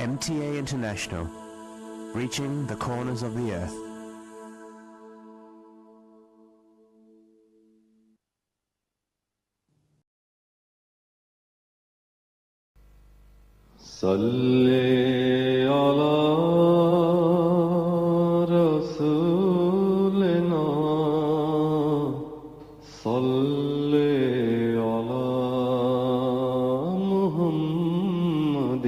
MTA International, reaching the corners of the earth. صلی علی رسولنا صلی علی محمد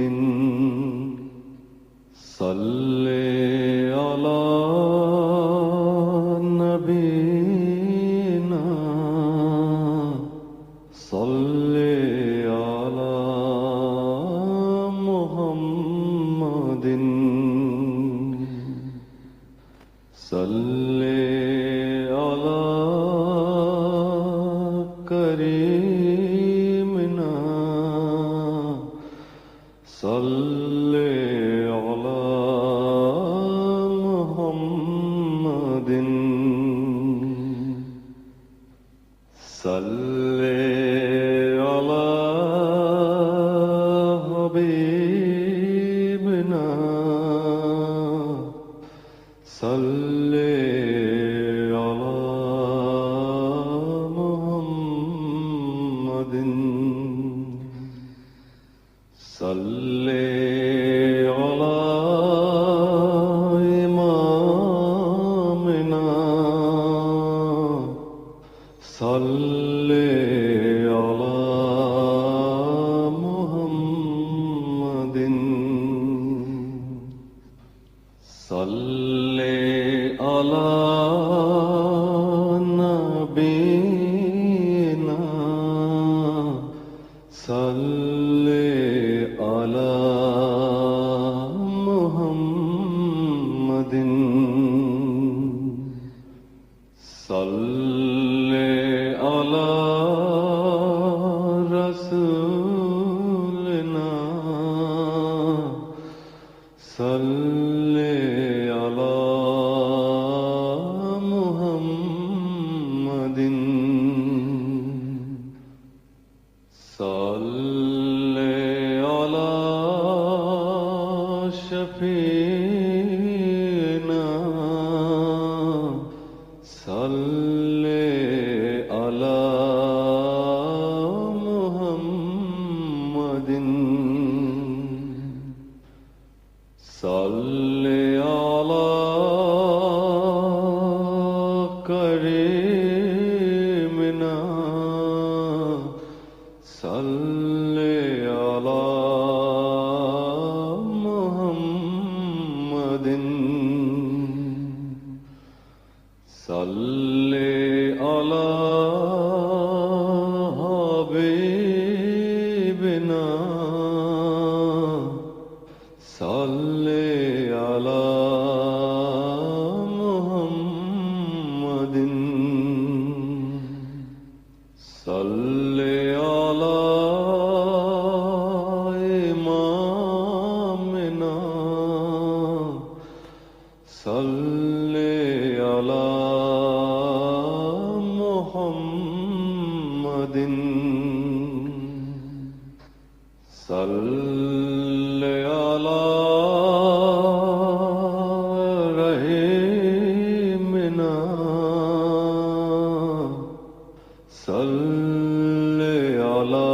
صلی علی نبینا صلی علی محمد صلی علی کریمنا صلی علی محمد صلی علی حبیبنا صلی علی محمد صلی علی امامنا صلی علی محمد صلی علی نبینا صلی علی محمد صلی علی رسولنا صلی علی محمد صلی علی شفیعنا صلی علی محمد صلی علی کریمنا صلی علی محمد صلی علی حبیبنا صلی علی محمد صلی علی امامنا صلی علی محمد صلی علی رحیمنا صلی علی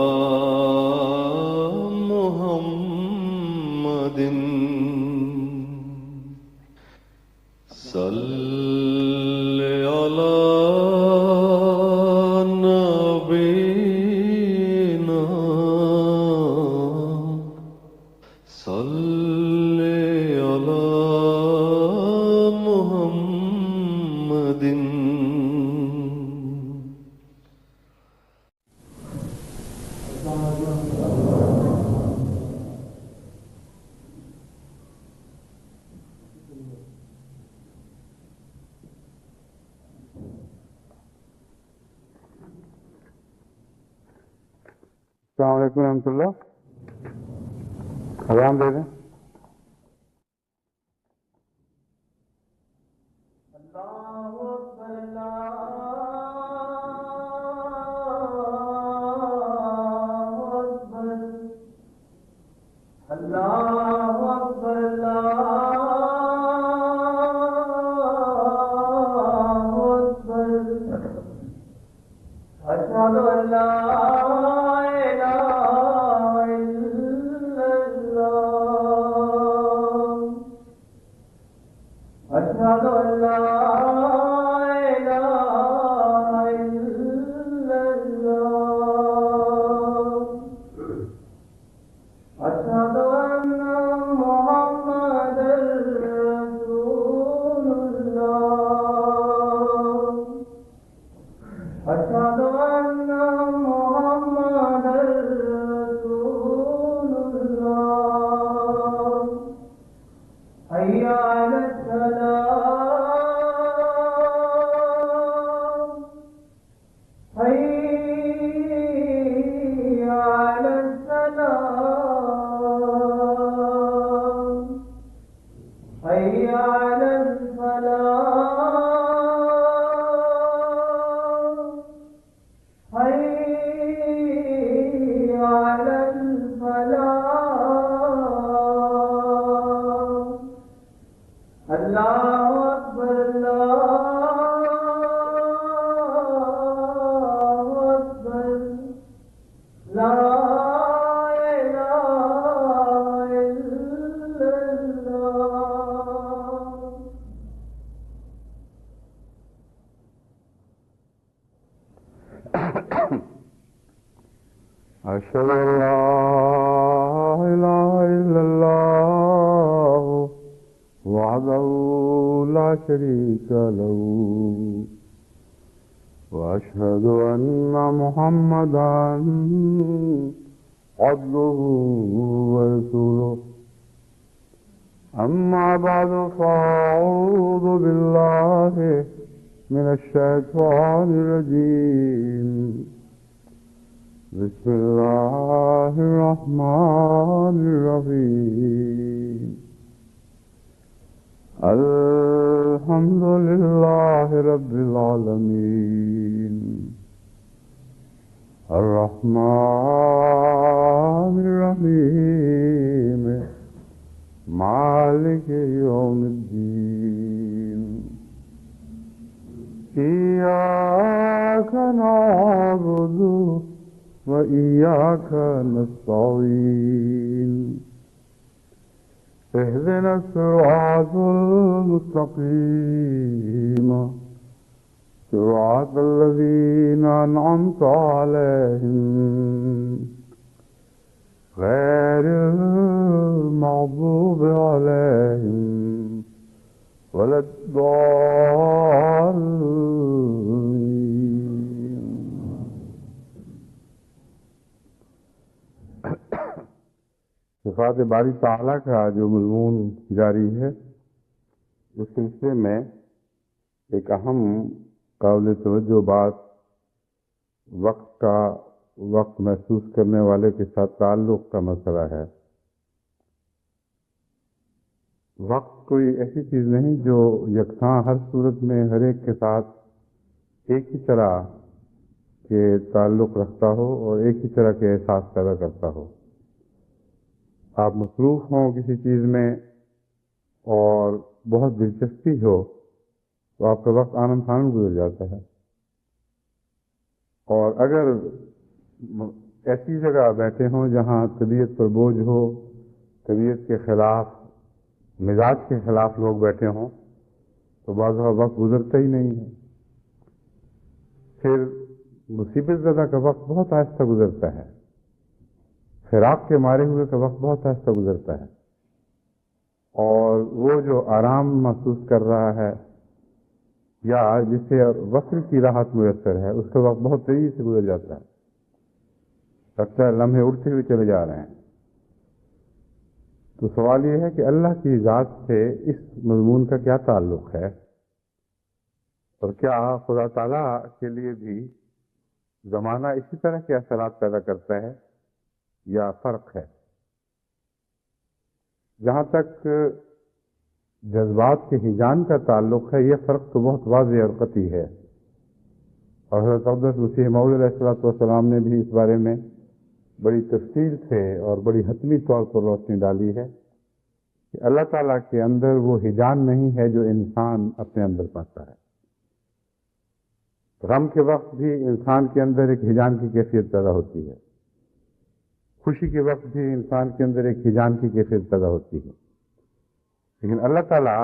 محمد صلی علی نبینا صلی علی محمد السلام علیکم ورحمۃ اللہ. اذان دے دیں. اللہ أشهد أن لا إله إلا الله وحده لا شريك له وأشهد أن محمدا عبده ورسوله أما بعد فأعوذ بالله من الشيطان الرجيم بسم الله الرحمن الرحيم الحمد لله رب العالمين الرحمن الرحيم مالك يوم الدين إياك نعبد وإياك نستعين اهدنا الصراط المستقيم صراط الذين أنعمت عليهم غير المغضوب عليهم ولا الضالين. صفات باری تعالیٰ کا جو مضمون جاری ہے اس سلسلے میں ایک اہم قابل توجہ بات وقت محسوس کرنے والے کے ساتھ تعلق کا مسئلہ ہے. وقت کوئی ایسی چیز نہیں جو یکساں ہر صورت میں ہر ایک کے ساتھ ایک ہی طرح کے تعلق رکھتا ہو اور ایک ہی طرح کے احساس پیدا کرتا ہو. آپ مصروف ہوں کسی چیز میں اور بہت دلچسپی ہو تو آپ کا وقت آنند فانند گزر جاتا ہے، اور اگر ایسی جگہ بیٹھے ہوں جہاں طبیعت پر بوجھ ہو، طبیعت کے خلاف، مزاج کے خلاف لوگ بیٹھے ہوں تو بعض وقت گزرتا ہی نہیں ہے. پھر مصیبت زدہ کا وقت بہت آہستہ گزرتا ہے، فراق کے مارے ہوئے کا وقت بہت آہستہ گزرتا ہے، اور وہ جو آرام محسوس کر رہا ہے یا جسے وصل کی راحت میسر ہے اس کا وقت بہت تیزی سے گزر جاتا ہے، لگتا ہے لمحے اڑتے ہوئے چلے جا رہے ہیں. تو سوال یہ ہے کہ اللہ کی ذات سے اس مضمون کا کیا تعلق ہے، اور کیا خدا تعالیٰ کے لیے بھی زمانہ اسی طرح کے اثرات پیدا کرتا ہے یا فرق ہے؟ جہاں تک جذبات کے ہیجان کا تعلق ہے یہ فرق تو بہت واضح اور قطعی ہے، اور حضرت اقدس مسیح موعود علیہ السلام نے بھی اس بارے میں بڑی تفصیل سے اور بڑی حتمی طور پر روشنی ڈالی ہے کہ اللہ تعالیٰ کے اندر وہ ہیجان نہیں ہے جو انسان اپنے اندر پاتا ہے. غم کے وقت بھی انسان کے اندر ایک ہیجان کی کیفیت پیدا ہوتی ہے، خوشی کے وقت بھی انسان کے اندر ایک ہیجان کی کیفیت پیدا ہوتی ہے، لیکن اللہ تعالیٰ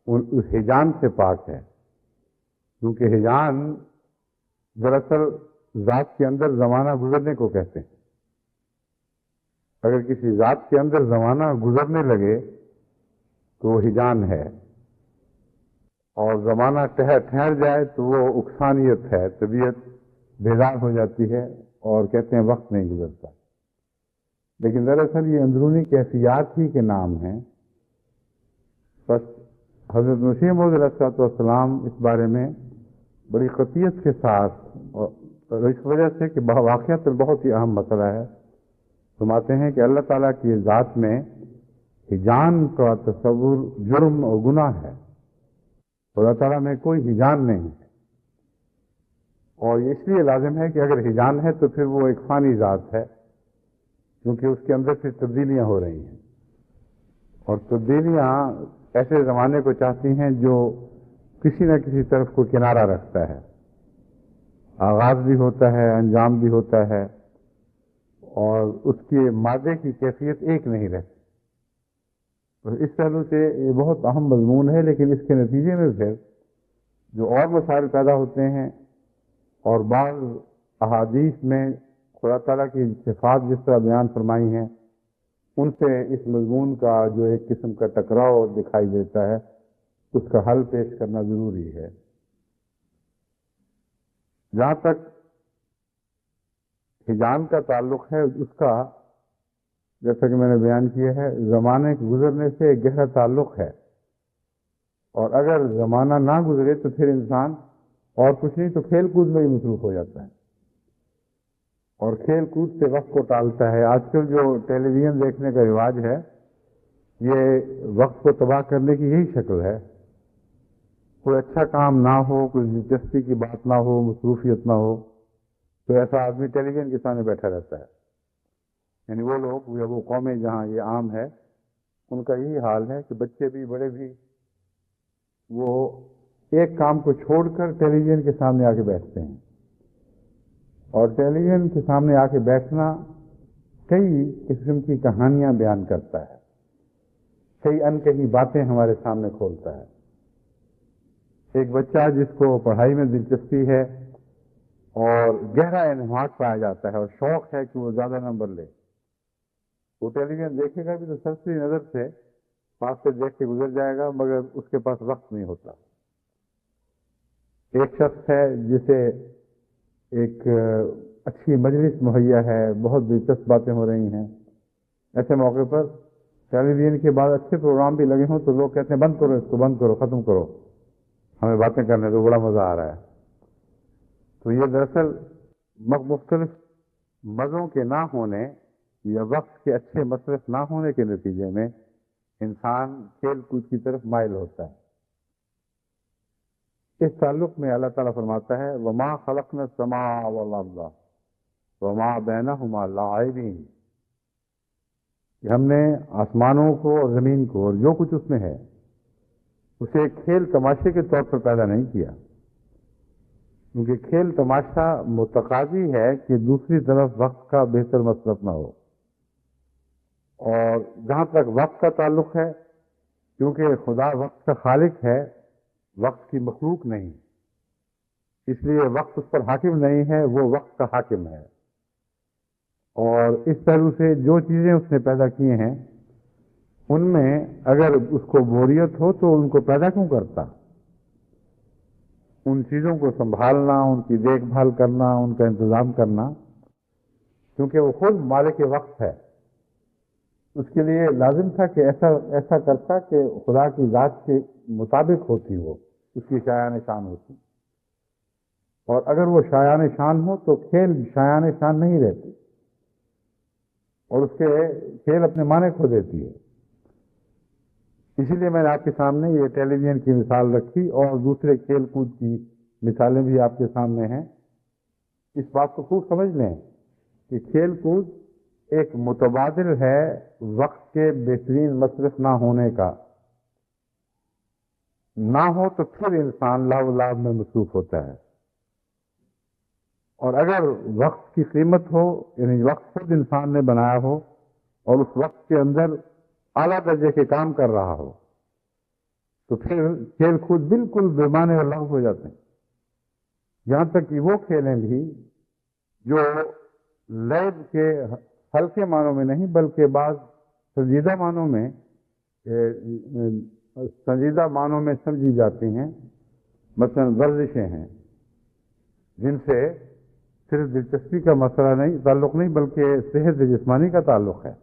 اس ہیجان سے پاک ہے، کیونکہ ہیجان دراصل ذات کے اندر زمانہ گزرنے کو کہتے ہیں. اگر کسی ذات کے اندر زمانہ گزرنے لگے تو وہ ہیجان ہے، اور زمانہ ٹھہر جائے تو وہ اکسانیت ہے، طبیعت بیزار ہو جاتی ہے اور کہتے ہیں وقت نہیں گزرتا. لیکن دراصل یہ اندرونی کیفیات ہی کے نام ہیں. بس حضرت مسیح موعود علیہ السلام اس بارے میں بڑی قطعیت کے ساتھ، اور اس وجہ سے کہ واقعات بہت ہی اہم مسئلہ ہے، فرماتے ہیں کہ اللہ تعالیٰ کی ذات میں ہیجان کا تصور جرم اور گناہ ہے. خدا تعالیٰ میں کوئی ہیجان نہیں ہے، اور اس لیے لازم ہے کہ اگر ہیجان ہے تو پھر وہ ایک فانی ذات ہے، کیونکہ اس کے اندر سے تبدیلیاں ہو رہی ہیں، اور تبدیلیاں ایسے زمانے کو چاہتی ہیں جو کسی نہ کسی طرف کو کنارہ رکھتا ہے. آغاز بھی ہوتا ہے، انجام بھی ہوتا ہے، اور اس کے مادے کی کیفیت ایک نہیں رہتی. تو اس پہلو سے یہ بہت اہم مضمون ہے، لیکن اس کے نتیجے میں پھر جو اور مسائل پیدا ہوتے ہیں اور بعض احادیث میں خدا تعالیٰ کی صفات جس طرح بیان فرمائی ہیں ان سے اس مضمون کا جو ایک قسم کا ٹکراؤ دکھائی دیتا ہے اس کا حل پیش کرنا ضروری ہے۔ جہاں تک ہجان کا تعلق ہے اس کا جیسا کہ میں نے بیان کیا ہے زمانے کے گزرنے سے ایک گہرا تعلق ہے، اور اگر زمانہ نہ گزرے تو پھر انسان اور کچھ نہیں تو کھیل کود میں ہی مصروف ہو جاتا ہے اور کھیل کود سے وقت کو ٹالتا ہے۔ آج کل جو ٹیلی ویژن دیکھنے کا رواج ہے یہ وقت کو تباہ کرنے کی یہی شکل ہے۔ کوئی اچھا کام نہ ہو، کوئی دلچسپی کی بات نہ ہو، مصروفیت نہ ہو تو ایسا آدمی ٹیلی ویژن کے سامنے بیٹھا رہتا ہے۔ یعنی وہ لوگ یا وہ قومیں جہاں یہ عام ہے ان کا یہی حال ہے کہ بچے بھی بڑے بھی وہ ایک کام کو چھوڑ کر ٹیلی ویژن کے سامنے آ کے بیٹھتے ہیں، اور ٹیلی ویژن کے سامنے آ کے بیٹھنا کئی قسم کی کہانیاں بیان کرتا ہے، کئی انکہی باتیں ہمارے سامنے کھولتا ہے۔ ایک بچہ جس کو پڑھائی میں دلچسپی ہے اور گہرا انہماک پایا جاتا ہے اور شوق ہے کہ وہ زیادہ نمبر لے، وہ ٹیلی ویژن دیکھے گا بھی تو سرسری نظر سے پاس سے دیکھ کے گزر جائے گا، مگر اس کے پاس وقت نہیں ہوتا۔ ایک شخص ہے جسے ایک اچھی مجلس مہیا ہے، بہت دلچسپ باتیں ہو رہی ہیں، ایسے موقع پر ٹیلی ویژن کے بعد اچھے پروگرام بھی لگے ہوں تو لوگ کہتے ہیں بند کرو اس کو، بند کرو، ختم کرو، ہمیں باتیں کرنے تو بڑا مزہ آ رہا ہے۔ تو یہ دراصل مختلف مزوں کے نہ ہونے یا وقت کے اچھے مصرف نہ ہونے کے نتیجے میں انسان کھیل کود کی طرف مائل ہوتا ہے۔ اس تعلق میں اللہ تعالیٰ فرماتا ہے وَمَا خَلَقْنَا السَّمَاءَ وَالْأَرْضَ وَمَا بَيْنَهُمَا لَاعِبِينَ، کہ ہم نے آسمانوں کو اور زمین کو اور جو کچھ اس میں ہے اسے کھیل تماشے کے طور پر پیدا نہیں کیا، کیونکہ کھیل تماشا متقاضی ہے کہ دوسری طرف وقت کا بہتر مصرف نہ ہو۔ اور جہاں تک وقت کا تعلق ہے، کیونکہ خدا وقت کا خالق ہے، وقت کی مخلوق نہیں، اس لیے وقت اس پر حاکم نہیں ہے، وہ وقت کا حاکم ہے۔ اور اس طرح سے جو چیزیں اس نے پیدا کی ہیں ان میں اگر اس کو بوریت ہو تو ان کو پیدا کیوں کرتا؟ ان چیزوں کو سنبھالنا، ان کی دیکھ بھال کرنا، ان کا انتظام کرنا، کیونکہ وہ خود مالک وقت ہے، اس کے لیے لازم تھا کہ ایسا کرتا کہ خدا کی ذات کے مطابق ہوتی وہ، اس کی شایان شان ہوتی، اور اگر وہ شایان شان ہو تو کھیل شایان شان نہیں رہتی اور اس کے کھیل اپنے معنی کھو دیتی ہے۔ اسی لیے میں نے آپ کے سامنے یہ ٹیلی ویژن کی مثال رکھی اور دوسرے کھیل کود کی مثالیں بھی آپ کے سامنے ہیں۔ اس بات کو خوب سمجھ لیں کہ کھیل کود ایک متبادل ہے وقت کے بہترین مصرف نہ ہونے کا، نہ ہو تو پھر انسان لاو و لعب میں مصروف ہوتا ہے، اور اگر وقت کی قیمت ہو، یعنی وقت خود انسان نے بنایا ہو اور اس وقت کے اندر اعلیٰ درجے کے کام کر رہا ہو تو پھر کھیل کود بالکل بے معنی اور لغو ہو جاتے ہیں۔ یہاں تک کہ وہ کھیلیں بھی جو لعب کے ہلکے معنوں میں نہیں بلکہ بعض سنجیدہ معنوں میں سمجھی جاتی ہیں، مثلا ورزشیں ہیں جن سے صرف دلچسپی کا مسئلہ نہیں، تعلق نہیں، بلکہ صحت جسمانی کا تعلق ہے۔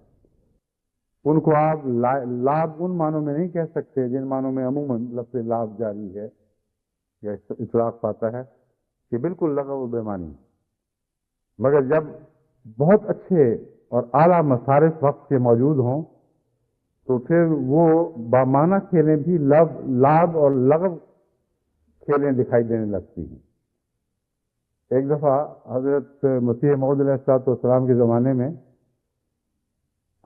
ان کو آپ لعب ان معنوں میں نہیں کہہ سکتے جن معنوں میں عموماً لفظ لعب جاری ہے یا اطلاق پاتا ہے، کہ بالکل لغو و بے معنی، مگر جب بہت اچھے اور اعلیٰ مصارف وقت کے موجود ہوں تو پھر وہ بامعنی کھیلیں بھی لعب اور لغو کھیلیں دکھائی دینے لگتی ہیں۔ ایک دفعہ حضرت مسیح موعود علیہ السلام کے زمانے میں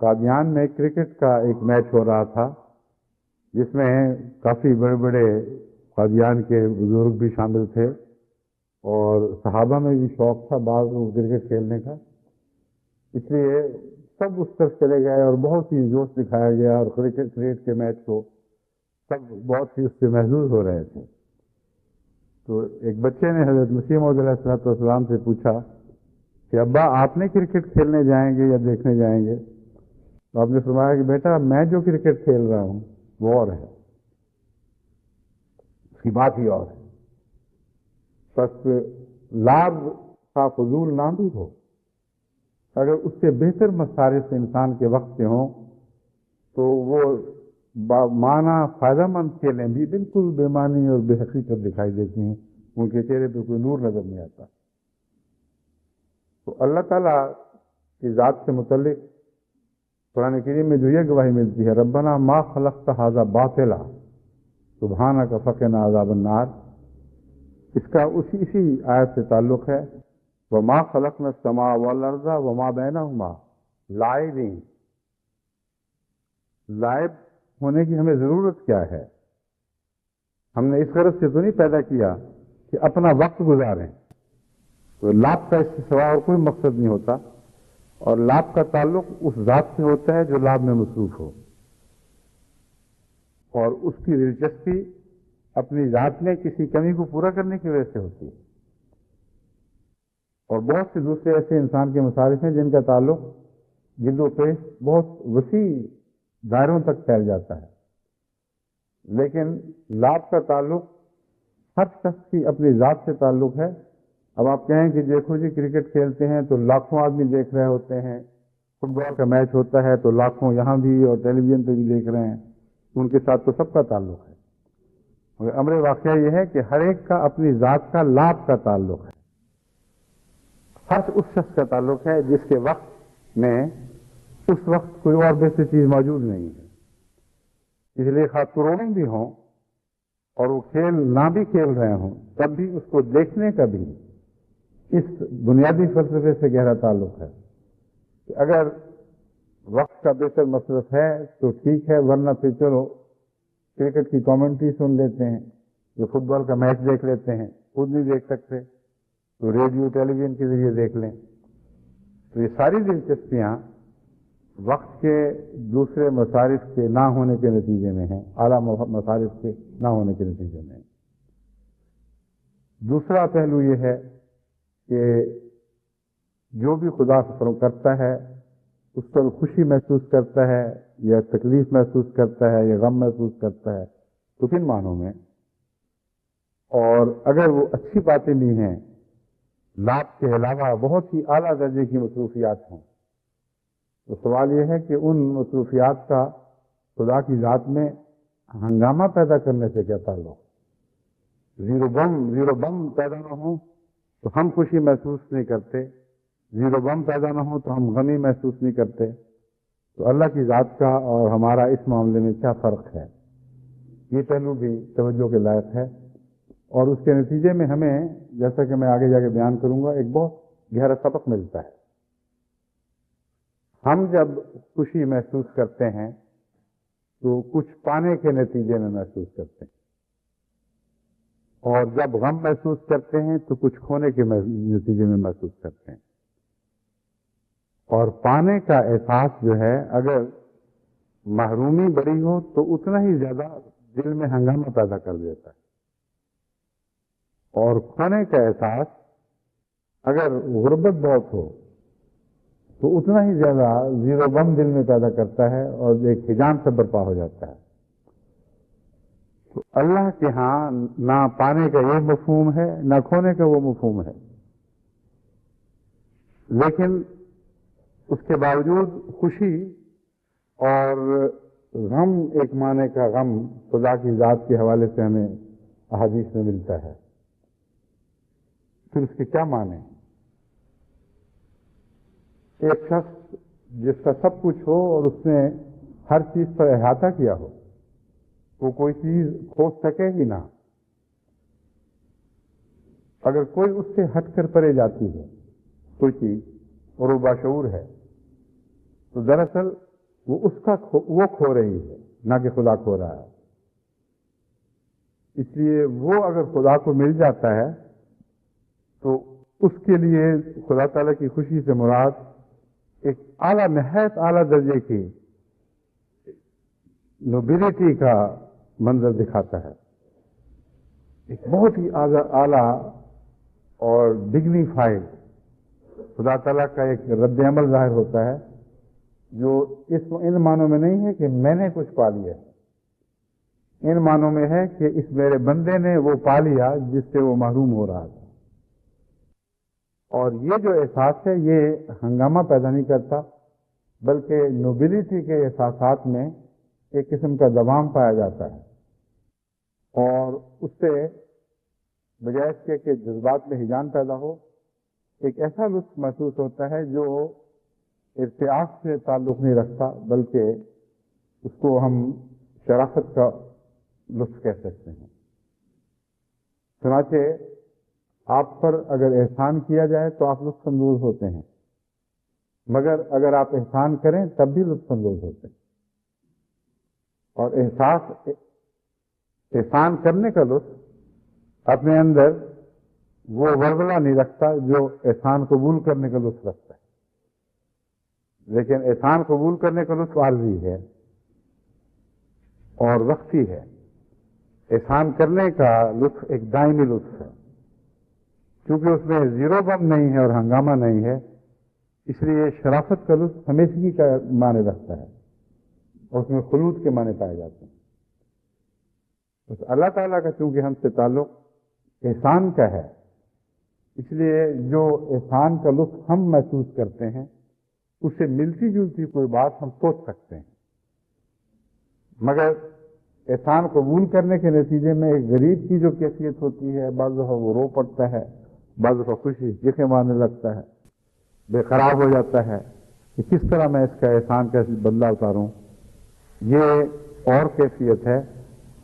قادیان میں کرکٹ کا ایک میچ ہو رہا تھا، جس میں کافی بڑے بڑے قادیان کے بزرگ بھی شامل تھے اور صحابہ میں بھی شوق تھا بعض کرکٹ کھیلنے کا، اس لیے سب اس طرف چلے گئے اور بہت ہی جوش دکھایا گیا اور کرکٹ کے میچ کو سب بہت ہی اس سے محظوظ ہو رہے تھے۔ تو ایک بچے نے حضرت مسیح موعود علیہ السلام سے پوچھا کہ ابا آپ نے کرکٹ کھیلنے جائیں گے یا دیکھنے جائیں گے؟ تو آپ نے فرمایا کہ بیٹا میں جو کرکٹ کھیل رہا ہوں وہ اور ہے، اس کی بات ہی اور ہے. بس لعب کا فضول نہ بھی ہو، اگر اس سے بہتر مصارف انسان کے وقت کے ہوں تو وہ معنی فائدہ مند کھیلیں بھی بالکل بے معنی اور بے حقیقت دکھائی دیتی ہیں، ان کے چہرے پہ کوئی نور نظر نہیں آتا. تو اللہ تعالیٰ کی ذات سے متعلق قرآن کریم میں جو یہ گواہی ملتی ہے، ربنا ما خلقت ھذا باطلا سبحانک فقنا عذاب النار، اس کا اسی آیت سے تعلق ہے. وما خلقنا السماء والارض وما بینہما لاعبین، لائب ہونے کی ہمیں ضرورت کیا ہے؟ ہم نے اس غرض سے تو نہیں پیدا کیا کہ اپنا وقت گزاریں. تو لعب کا اس سے سوا اور کوئی مقصد نہیں ہوتا، اور لعب کا تعلق اس ذات سے ہوتا ہے جو لعب میں مصروف ہو، اور اس کی دلچسپی اپنی ذات میں کسی کمی کو پورا کرنے کی وجہ سے ہوتی ہے. اور بہت سے دوسرے ایسے انسان کے مصارف ہیں جن کا تعلق جلد و پیش بہت وسیع دائروں تک پھیل جاتا ہے، لیکن لعب کا تعلق ہر شخص کی اپنی ذات سے تعلق ہے. اب آپ کہیں کہ دیکھو جی کرکٹ کھیلتے ہیں تو لاکھوں آدمی دیکھ رہے ہوتے ہیں، فٹ بال کا میچ ہوتا ہے تو لاکھوں یہاں بھی اور ٹیلی ویژن پہ بھی دیکھ رہے ہیں، ان کے ساتھ تو سب کا تعلق ہے. مگر امر واقعہ یہ ہے کہ ہر ایک کا اپنی ذات کا لعب کا تعلق ہے. ہر اس شخص کا تعلق ہے جس کے وقت میں اس وقت کوئی اور بہتر چیز موجود نہیں ہے. اس لیے خاص کروڑوں بھی ہوں اور وہ کھیل نہ بھی کھیل رہے ہوں، تب بھی اس کو دیکھنے کا بھی اس بنیادی فلسفے سے گہرا تعلق ہے کہ اگر وقت کا بہتر مصرف ہے تو ٹھیک ہے، ورنہ پھر چلو کرکٹ کی کامنٹری سن لیتے ہیں، جو فٹ بال کا میچ دیکھ لیتے ہیں، خود نہیں دیکھ سکتے تو ریڈیو ٹیلی ویژن کے ذریعے دیکھ لیں. تو یہ ساری دلچسپیاں وقت کے دوسرے مصارف کے نہ ہونے کے نتیجے میں ہیں، اعلیٰ مصارف کے نہ ہونے کے نتیجے میں ہیں. دوسرا پہلو یہ ہے کہ جو بھی خدا کرتا ہے اس پر خوشی محسوس کرتا ہے یا تکلیف محسوس کرتا ہے یا غم محسوس کرتا ہے، تو کن معنوں میں؟ اور اگر وہ اچھی باتیں بھی ہیں، لعب کے علاوہ بہت ہی اعلیٰ درجے کی مصروفیات ہیں، تو سوال یہ ہے کہ ان مصروفیات کا خدا کی ذات میں ہنگامہ پیدا کرنے سے کیا تعلق؟ زیرو بم پیدا نہ ہو تو ہم خوشی محسوس نہیں کرتے، زیرو بم پیدا نہ ہو تو ہم غمی محسوس نہیں کرتے. تو اللہ کی ذات کا اور ہمارا اس معاملے میں کیا فرق ہے؟ یہ پہلو بھی توجہ کے لائق ہے، اور اس کے نتیجے میں ہمیں، جیسا کہ میں آگے جا کے بیان کروں گا، ایک بہت گہرا سبق ملتا ہے. ہم جب خوشی محسوس کرتے ہیں تو کچھ پانے کے نتیجے میں محسوس کرتے ہیں، اور جب غم محسوس کرتے ہیں تو کچھ کھونے کے نتیجے میں محسوس کرتے ہیں. اور پانے کا احساس جو ہے اگر محرومی بڑی ہو تو اتنا ہی زیادہ دل میں ہنگامہ پیدا کر دیتا ہے، اور کھونے کا احساس اگر غربت بہت ہو تو اتنا ہی زیادہ زیرو بم دل میں پیدا کرتا ہے اور ایک ہجان سے برپا ہو جاتا ہے. تو اللہ کے ہاں نہ پانے کا یہ مفہوم ہے نہ کھونے کا وہ مفہوم ہے، لیکن اس کے باوجود خوشی اور غم ایک معنی کا غم خدا کی ذات کے حوالے سے ہمیں احادیث میں ملتا ہے. پھر اس کے کیا معنی؟ ایک شخص جس کا سب کچھ ہو اور اس نے ہر چیز پر احاطہ کیا ہو، وہ کوئی چیز کھوج سکے ہی نہ. اگر کوئی اس سے ہٹ کر پرے جاتی ہے کوئی چیز اور وہ باشعور ہے، تو دراصل وہ وہ کھو رہی ہے، نہ کہ خدا کھو رہا ہے. اس لیے وہ اگر خدا کو مل جاتا ہے تو اس کے لیے خدا تعالیٰ کی خوشی سے مراد ایک نہایت اعلیٰ درجے کی نوبلٹی کا منظر دکھاتا ہے، ایک بہت ہی اعلیٰ اور ڈگنیفائڈ خدا تعالیٰ کا ایک رد عمل ظاہر ہوتا ہے جو ان معنوں میں نہیں ہے کہ میں نے کچھ پا لیا، ان معنوں میں ہے کہ اس میرے بندے نے وہ پا لیا جس سے وہ محروم ہو رہا تھا۔ اور یہ جو احساس ہے یہ ہنگامہ پیدا نہیں کرتا، بلکہ نوبلٹی کے احساسات میں ایک قسم کا دوام پایا جاتا ہے، اور اس سے بجائے اس کے کہ جذبات میں ہیجان پیدا ہو، ایک ایسا لطف محسوس ہوتا ہے جو ارتیاف سے تعلق نہیں رکھتا، بلکہ اس کو ہم شرافت کا لطف کہہ سکتے ہیں۔ چنانچہ آپ پر اگر احسان کیا جائے تو آپ لطف اندوز ہوتے ہیں، مگر اگر آپ احسان کریں تب بھی لطف اندوز ہوتے ہیں، اور احسان کرنے کا لطف اپنے اندر وہ ولولہ نہیں رکھتا جو احسان قبول کرنے کا لطف رکھتا ہے، لیکن احسان قبول کرنے کا لطف عارضی ہے اور وقتی ہے۔ احسان کرنے کا لطف ایک دائمی لطف ہے، کیونکہ اس میں زیرو بم نہیں ہے اور ہنگامہ نہیں ہے، اس لیے شرافت کا لطف ہمیشگی کا معنی رکھتا ہے اور اس میں خلود کے معنی پائے جاتے ہیں۔ بس اللہ تعالیٰ کا چونکہ ہم سے تعلق احسان کا ہے، اس لیے جو احسان کا لطف ہم محسوس کرتے ہیں اس سے ملتی جلتی کوئی بات ہم سوچ سکتے ہیں، مگر احسان قبول کرنے کے نتیجے میں ایک غریب کی جو کیفیت ہوتی ہے، بعض دفعہ وہ رو پڑتا ہے، بعض دفعہ خوشی چیخیں مارنے لگتا ہے، بے قرار ہو جاتا ہے کہ کس طرح میں اس کا احسان کا بدلہ اتاروں، یہ اور کیفیت ہے۔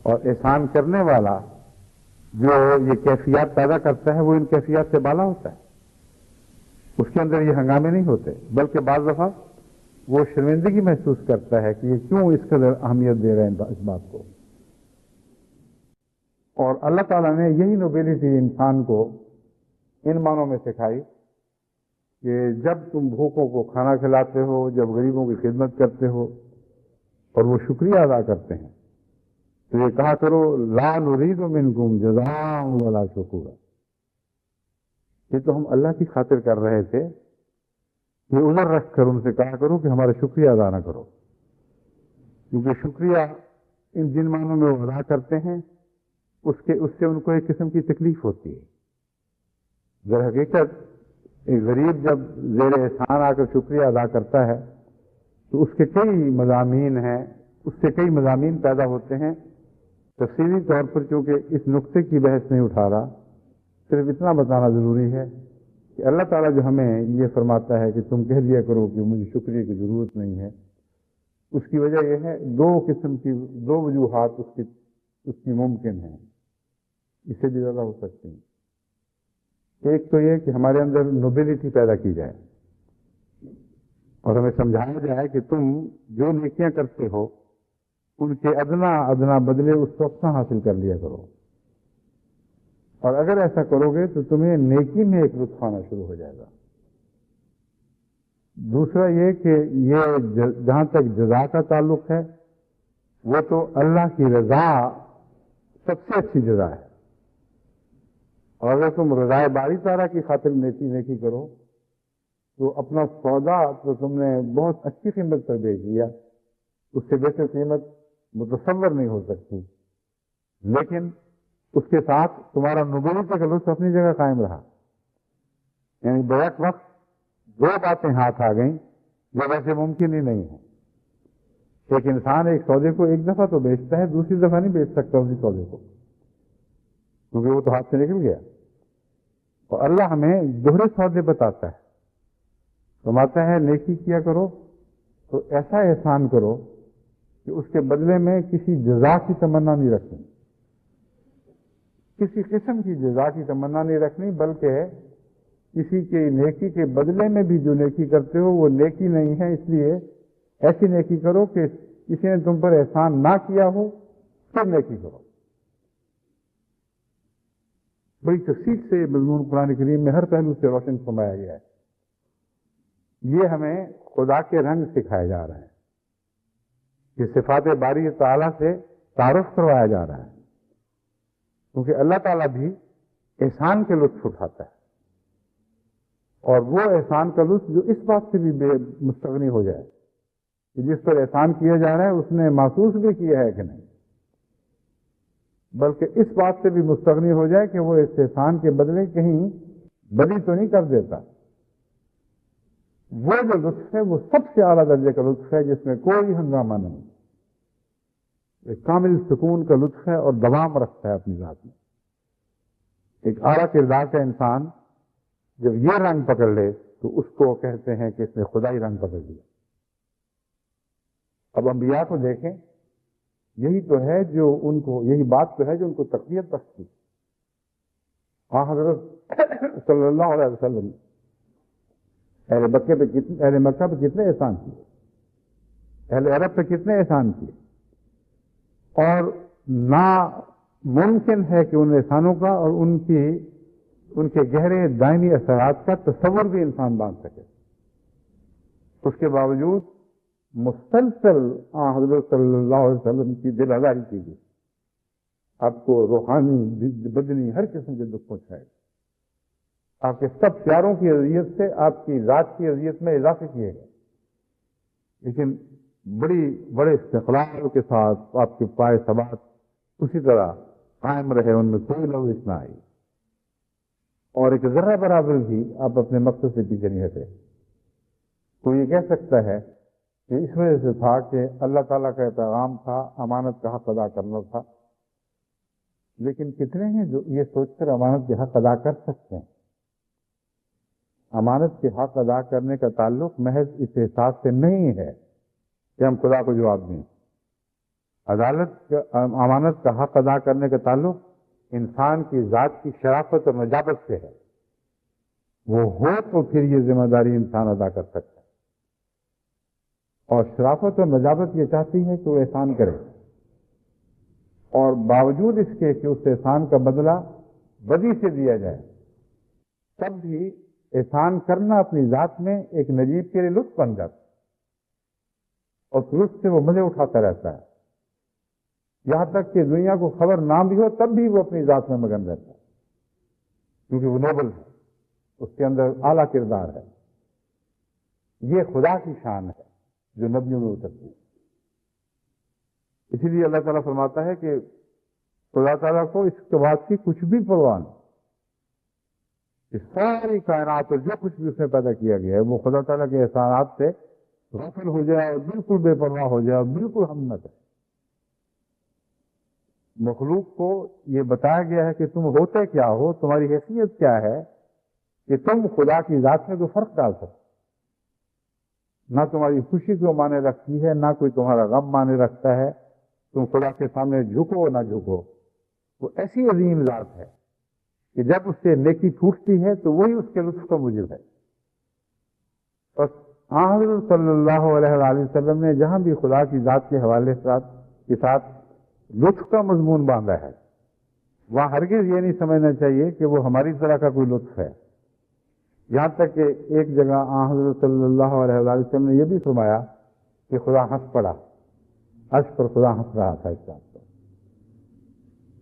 اور احسان کرنے والا جو یہ کیفیات پیدا کرتا ہے وہ ان کیفیات سے بالا ہوتا ہے، اس کے اندر یہ ہنگامے نہیں ہوتے، بلکہ بعض دفعہ وہ شرمندگی محسوس کرتا ہے کہ یہ کیوں اس قدر اہمیت دے رہے ہیں اس بات کو۔ اور اللہ تعالیٰ نے یہی نوبیلٹی انسان کو ان معنوں میں سکھائی کہ جب تم بھوکوں کو کھانا کھلاتے ہو، جب غریبوں کی خدمت کرتے ہو اور وہ شکریہ ادا کرتے ہیں، تو یہ کہا کرو لا نرید منکم جزاء ولا شکورا، یہ تو ہم اللہ کی خاطر کر رہے تھے، یہ عذر رکھ کر ان سے کہا کرو کہ ہمارا شکریہ ادا نہ کرو، کیونکہ شکریہ ان جن معنوں میں وہ ادا کرتے ہیں اس سے ان کو ایک قسم کی تکلیف ہوتی ہے۔ در حقیقت ایک غریب جب زیر احسان آ کر شکریہ ادا کرتا ہے تو اس کے کئی مضامین ہیں، اس سے کئی مضامین پیدا ہوتے ہیں۔ تفصیلی طور پر چونکہ اس نقطے کی بحث نہیں اٹھا رہا، صرف اتنا بتانا ضروری ہے کہ اللہ تعالیٰ جو ہمیں یہ فرماتا ہے کہ تم کہہ دیا کرو کہ مجھے شکریہ کی ضرورت نہیں ہے، اس کی وجہ یہ ہے دو وجوہات اس کی ممکن ہیں، اس سے بھی زیادہ ہو سکتی ہیں۔ ایک تو یہ کہ ہمارے اندر نوبلٹی پیدا کی جائے اور ہمیں سمجھایا جائے کہ تم جو نیکیاں کرتے ہو ان کے ادنا بدلے اس وقت حاصل کر لیا کرو، اور اگر ایسا کرو گے تو تمہیں نیکی میں ایک لطف آنا شروع ہو جائے گا۔ دوسرا یہ کہ یہ جہاں تک جزا کا تعلق ہے وہ تو اللہ کی رضا سب سے اچھی جزا ہے، اور اگر تم رضائے باری تعالیٰ کی خاطر نیکی کرو تو اپنا سودا تو تم نے بہت اچھی قیمت پر بیچ دیا، اس سے بہتر قیمت متصور نہیں ہو سکتی، لیکن اس کے ساتھ تمہارا نبوت کا لطف اپنی جگہ قائم رہا، یعنی بیک وقت دو باتیں ہاتھ آ گئیں جو ویسے ممکن ہی نہیں ہے۔ ایک انسان ایک سودے کو ایک دفعہ تو بیچتا ہے، دوسری دفعہ نہیں بیچ سکتا اسی سودے کو، کیونکہ وہ تو ہاتھ سے نکل گیا۔ اور اللہ ہمیں دوہرے سودے بتاتا ہے، فرماتا ہے نیکی کیا کرو تو ایسا احسان کرو کہ اس کے بدلے میں کسی جزا کی تمنا نہیں رکھنی، کسی قسم کی جزا کی تمنا نہیں رکھنی، بلکہ کسی کے نیکی کے بدلے میں بھی جو نیکی کرتے ہو وہ نیکی نہیں ہے، اس لیے ایسی نیکی کرو کہ کسی نے تم پر احسان نہ کیا ہو پھر نیکی کرو۔ بڑی تفصیل سے مضمون قرآن کریم میں ہر پہلو سے روشن فرمایا گیا ہے۔ یہ ہمیں خدا کے رنگ سکھائے جا رہے ہیں، یہ صفات باری تعالیٰ سے تعارف کروایا جا رہا ہے، کیونکہ اللہ تعالیٰ بھی احسان کے لطف اٹھاتا ہے، اور وہ احسان کا لطف جو اس بات سے بھی مستغنی ہو جائے کہ جس پر احسان کیا جا رہا ہے اس نے محسوس بھی کیا ہے کہ نہیں، بلکہ اس بات سے بھی مستغنی ہو جائے کہ وہ اس احسان کے بدلے کہیں بدی تو نہیں کر دیتا۔ وہ جو لطف ہے وہ سب سے اعلیٰ درجے کا لطف ہے جس میں کوئی ہنگامہ نہیں، ایک کامل سکون کا لطف ہے اور دوام رکھتا ہے اپنی ذات میں۔ ایک اعلیٰ کردار کا انسان جب یہ رنگ پکڑ لے تو اس کو کہتے ہیں کہ اس نے خدائی رنگ پکڑ لیا۔ اب انبیاء کو دیکھیں، یہی تو ہے جو ان کو، یہی بات تو ہے جو ان کو تقویت بخشتی۔ حضرت صلی اللہ علیہ وسلم اہل مکہ پہ کتنے احسان کیے، اہل عرب پہ کتنے احسان کیے، اور ناممکن ہے کہ ان احسانوں کا اور ان کے گہرے دائمی اثرات کا تصور بھی انسان باندھ سکے۔ اس کے باوجود مسلسل حضرت صلی اللہ علیہ وسلم کی دل آزاری کی گئی، آپ کو روحانی بدنی ہر قسم کے دکھ پہنچائے، آپ کے سب پیاروں کی اذیت سے آپ کی ذات کی اذیت میں اضافے کیے گئے، لیکن بڑے استقلال کے ساتھ آپ کے پائے ثبات اسی طرح قائم رہے، ان میں کوئی لغزش نہ آئی، اور ایک ذرہ برابر بھی آپ اپنے مقصد سے پیچھے نہیں ہٹے۔ کوئی یہ کہہ سکتا ہے کہ اس وجہ سے تھا کہ اللہ تعالیٰ کا پیغام تھا، امانت کا حق ادا کرنا تھا، لیکن کتنے ہیں جو یہ سوچ کر امانت کے حق ادا کر سکتے ہیں؟ امانت کے حق ادا کرنے کا تعلق محض اس احساس سے نہیں ہے کہ ہم خدا کو جواب دیں۔ امانت کا حق ادا کرنے کا تعلق انسان کی ذات کی شرافت اور نجابت سے ہے، وہ ہو تو پھر یہ ذمہ داری انسان ادا کر سکتا ہے، اور شرافت اور نجابت یہ چاہتی ہے کہ وہ احسان کرے، اور باوجود اس کے کہ اس احسان کا بدلہ بدی سے دیا جائے، تب بھی احسان کرنا اپنی ذات میں ایک نجیب کے لیے لطف بن جاتا ہے، اور لطف سے وہ مزے اٹھاتا رہتا ہے، یہاں تک کہ دنیا کو خبر نہ بھی ہو تب بھی وہ اپنی ذات میں مگن رہتا ہے، کیونکہ وہ نوبل ہے، اس کے اندر اعلیٰ کردار ہے۔ یہ خدا کی شان ہے جو نبیوں میں اترتی ہے۔ اسی لیے اللہ تعالیٰ فرماتا ہے کہ خدا تعالیٰ کو اس کے بعد کی کچھ بھی پرواہ نہیں، کہ ساری کائنات اور جو کچھ بھی اس نے پیدا کیا گیا ہے وہ خدا تعالیٰ کے احسانات سے غافل ہو جائے اور بالکل بے پرواہ ہو جائے اور بالکل ہم نہ کرے۔ مخلوق کو یہ بتایا گیا ہے کہ تم ہوتے کیا ہو، تمہاری حیثیت کیا ہے، کہ تم خدا کی ذات میں کوئی فرق ڈال سکتے، نہ تمہاری خوشی کو مانے رکھتی ہے، نہ کوئی تمہارا غم مانے رکھتا ہے، تم خدا کے سامنے جھکو نہ جھکو۔ وہ ایسی عظیم ذات ہے کہ جب اس سے نیکی پھوٹتی ہے تو وہی اس کے لطف کا موجب ہے۔ اور حضرت صلی اللہ علیہ وآلہ وسلم نے جہاں بھی خدا کی ذات کے حوالے کے ساتھ لطف کا مضمون باندھا ہے، وہاں ہرگز یہ نہیں سمجھنا چاہیے کہ وہ ہماری طرح کا کوئی لطف ہے۔ یہاں تک کہ ایک جگہ حضرت صلی اللہ علیہ وآلہ وسلم نے یہ بھی فرمایا کہ خدا ہنس پڑا، عرش پر خدا ہنس رہا تھا اس بات پر۔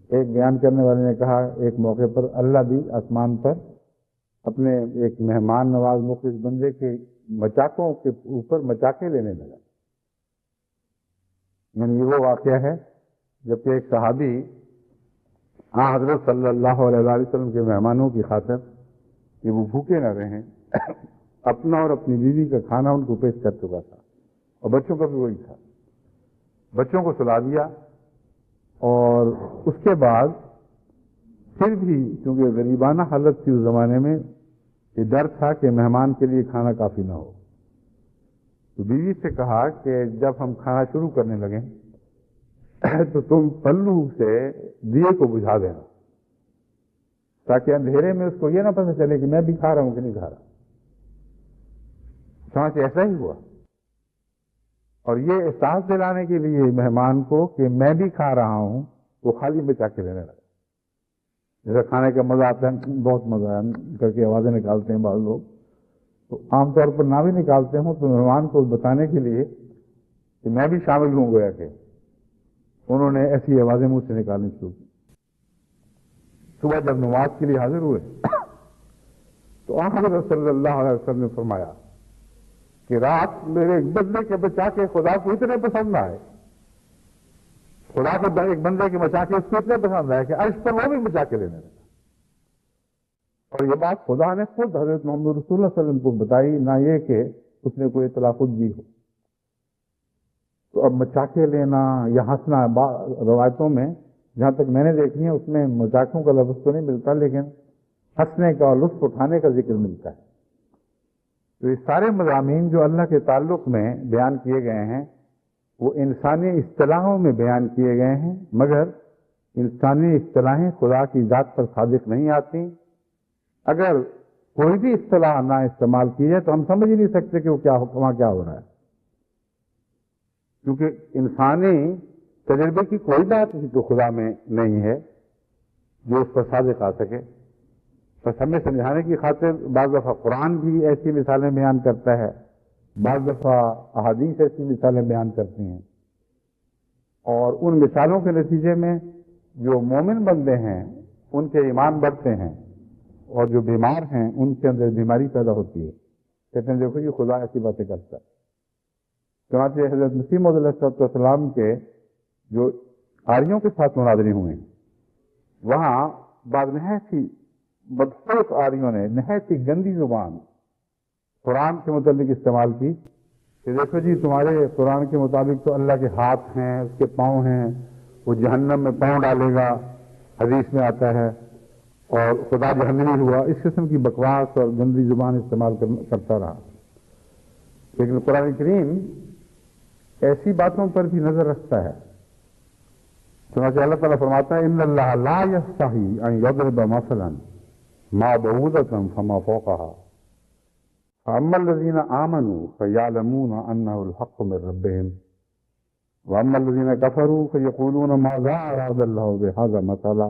ایک بیان کرنے والے نے کہا ایک موقع پر اللہ بھی آسمان پر اپنے ایک مہمان نواز مخلص بندے کے مچاکوں کے اوپر مچاکے لینے لگا۔ یعنی یہ وہ واقعہ ہے جبکہ ایک صحابی حضرت صلی اللہ علیہ وآلہ وسلم کے مہمانوں کی خاطر کہ وہ بھوکے نہ رہیں اپنا اور اپنی بیوی کا کھانا ان کو پیش کر چکا تھا، اور بچوں کا بھی وہی تھا۔ بچوں کو سلا دیا، اور اس کے بعد پھر بھی چونکہ غریبانہ حالت تھی اس زمانے میں، یہ ڈر تھا کہ مہمان کے لیے کھانا کافی نہ ہو، تو بیوی سے کہا کہ جب ہم کھانا شروع کرنے لگیں تو تم پلو سے دیے کو بجھا دینا، تاکہ اندھیرے میں اس کو یہ نہ پتہ چلے کہ میں بھی کھا رہا ہوں کہ نہیں کھا رہا۔ سمجھ ایسا ہی ہوا، اور یہ احساس دلانے کے لیے مہمان کو کہ میں بھی کھا رہا ہوں، وہ خالی بچا کے لینے لگا۔ جیسا کھانے کا مزہ آتا ہے، بہت مزہ ہے کر کے آوازیں نکالتے ہیں بعض لوگ، تو عام طور پر نہ بھی نکالتے ہوں تو مہمان کو بتانے کے لیے کہ میں بھی شامل ہوں، گویا کہ انہوں نے ایسی آوازیں منہ سے نکالنی شروع کی۔ صبح جب نماز کے لیے حاضر ہوئے تو حضرت صلی اللہ علیہ وسلم نے فرمایا کہ رات میرے ایک بندے کے بچا کے خدا کو اتنے پسند آئے، خدا کے ایک بندے کے بچا کے اس کو اتنے پسند آئے کہ عرش پر وہ بھی بچا کے لینے لگا۔ اور یہ بات خدا نے خود حضرت محمد رسول اللہ صلی اللہ علیہ وسلم کو بتائی، نہ یہ کہ اس نے کوئی اطلاع خود دی ہو۔ تو اب مچاکے لینا یا ہنسنا، روایتوں میں جہاں تک میں نے دیکھی ہے اس میں مذاقوں کا لفظ تو نہیں ملتا، لیکن ہنسنے کا اور لطف اٹھانے کا ذکر ملتا ہے۔ تو یہ سارے مضامین جو اللہ کے تعلق میں بیان کیے گئے ہیں وہ انسانی اصطلاحوں میں بیان کیے گئے ہیں، مگر انسانی اصطلاحیں خدا کی ذات پر صادق نہیں آتی۔ اگر کوئی بھی اصطلاح نہ استعمال کی جائے تو ہم سمجھ ہی نہیں سکتے کہ وہ وہاں کیا ہو رہا ہے، کیونکہ انسانی تجربے کی کوئی بات نہیں تو خدا میں نہیں ہے جو اس پر صادق آ سکے۔ بس ہمیں سمجھانے کی خاطر بعض دفعہ قرآن بھی ایسی مثالیں بیان کرتا ہے، بعض دفعہ احادیث ایسی مثالیں بیان کرتی ہیں، اور ان مثالوں کے نتیجے میں جو مومن بندے ہیں ان کے ایمان بڑھتے ہیں، اور جو بیمار ہیں ان کے اندر بیماری پیدا ہوتی ہے۔ کہتے ہیں دیکھو یہ خدا ایسی باتیں کرتا ہے۔ چنانچہ حضرت مسیح موعود علیہ السلام کے جو قاریوں کے ساتھ مناظرے ہوئے ہیں، وہاں بعض نہایت ہی بدخلق قاریوں نے نہایت ہی گندی زبان قرآن کے متعلق استعمال کی کہ دیکھو جی تمہارے قرآن کے مطابق تو اللہ کے ہاتھ ہیں، اس کے پاؤں ہیں، وہ جہنم میں پاؤں ڈالے گا، حدیث میں آتا ہے، اور خدا جہنمی ہوا۔ اس قسم کی بکواس اور گندی زبان استعمال کرتا رہا۔ لیکن قرآن کریم ایسی باتوں پر بھی نظر رکھتا ہے۔ چنانچہ اللہ تعالیٰ فرماتا ہے ان اللہ لا یستحی ان یضرب مثلا ما بعوضۃ فما فوقها فاما الذین آمنوا فیعلمون انہ الحق من ربهم واما الذین کفروا فیقولون ماذا اراد اللہ بہذا مثلا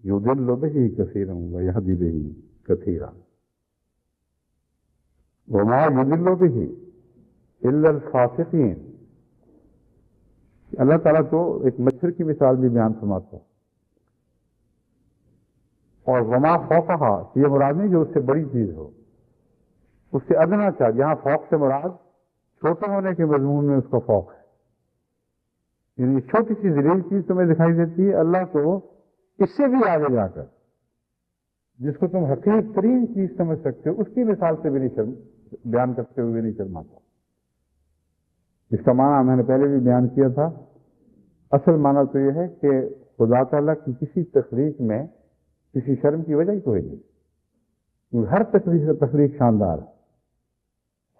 یضل به کثیرا ویہدی به کثیرا وما یضل به الا الفاسقین۔ اللہ تعالیٰ تو ایک مچھر کی مثال بھی بیان فرماتا ہے، اور وما فوقہا یہ مراد نہیں جو اس سے بڑی چیز ہو، اس سے ادنا چاہ، یہاں فوق سے مراد چھوٹا ہونے کے مضمون میں اس کا فوق ہے، یعنی چھوٹی سی ذلیل چیز تمہیں دکھائی دیتی ہے، اللہ کو اس سے بھی آگے جا کر جس کو تم حقیق ترین چیز سمجھ سکتے ہو اس کی مثال سے بھی نہیں بیان کرتے ہوئے نہیں شرماتا۔ اس کا معنی میں نے پہلے بھی بیان کیا تھا، اصل معنی تو یہ ہے کہ خدا تعالیٰ کی کسی تخلیق میں کسی شرم کی وجہ ہی کوئی نہیں، ہر تخلیق شاندار ہے۔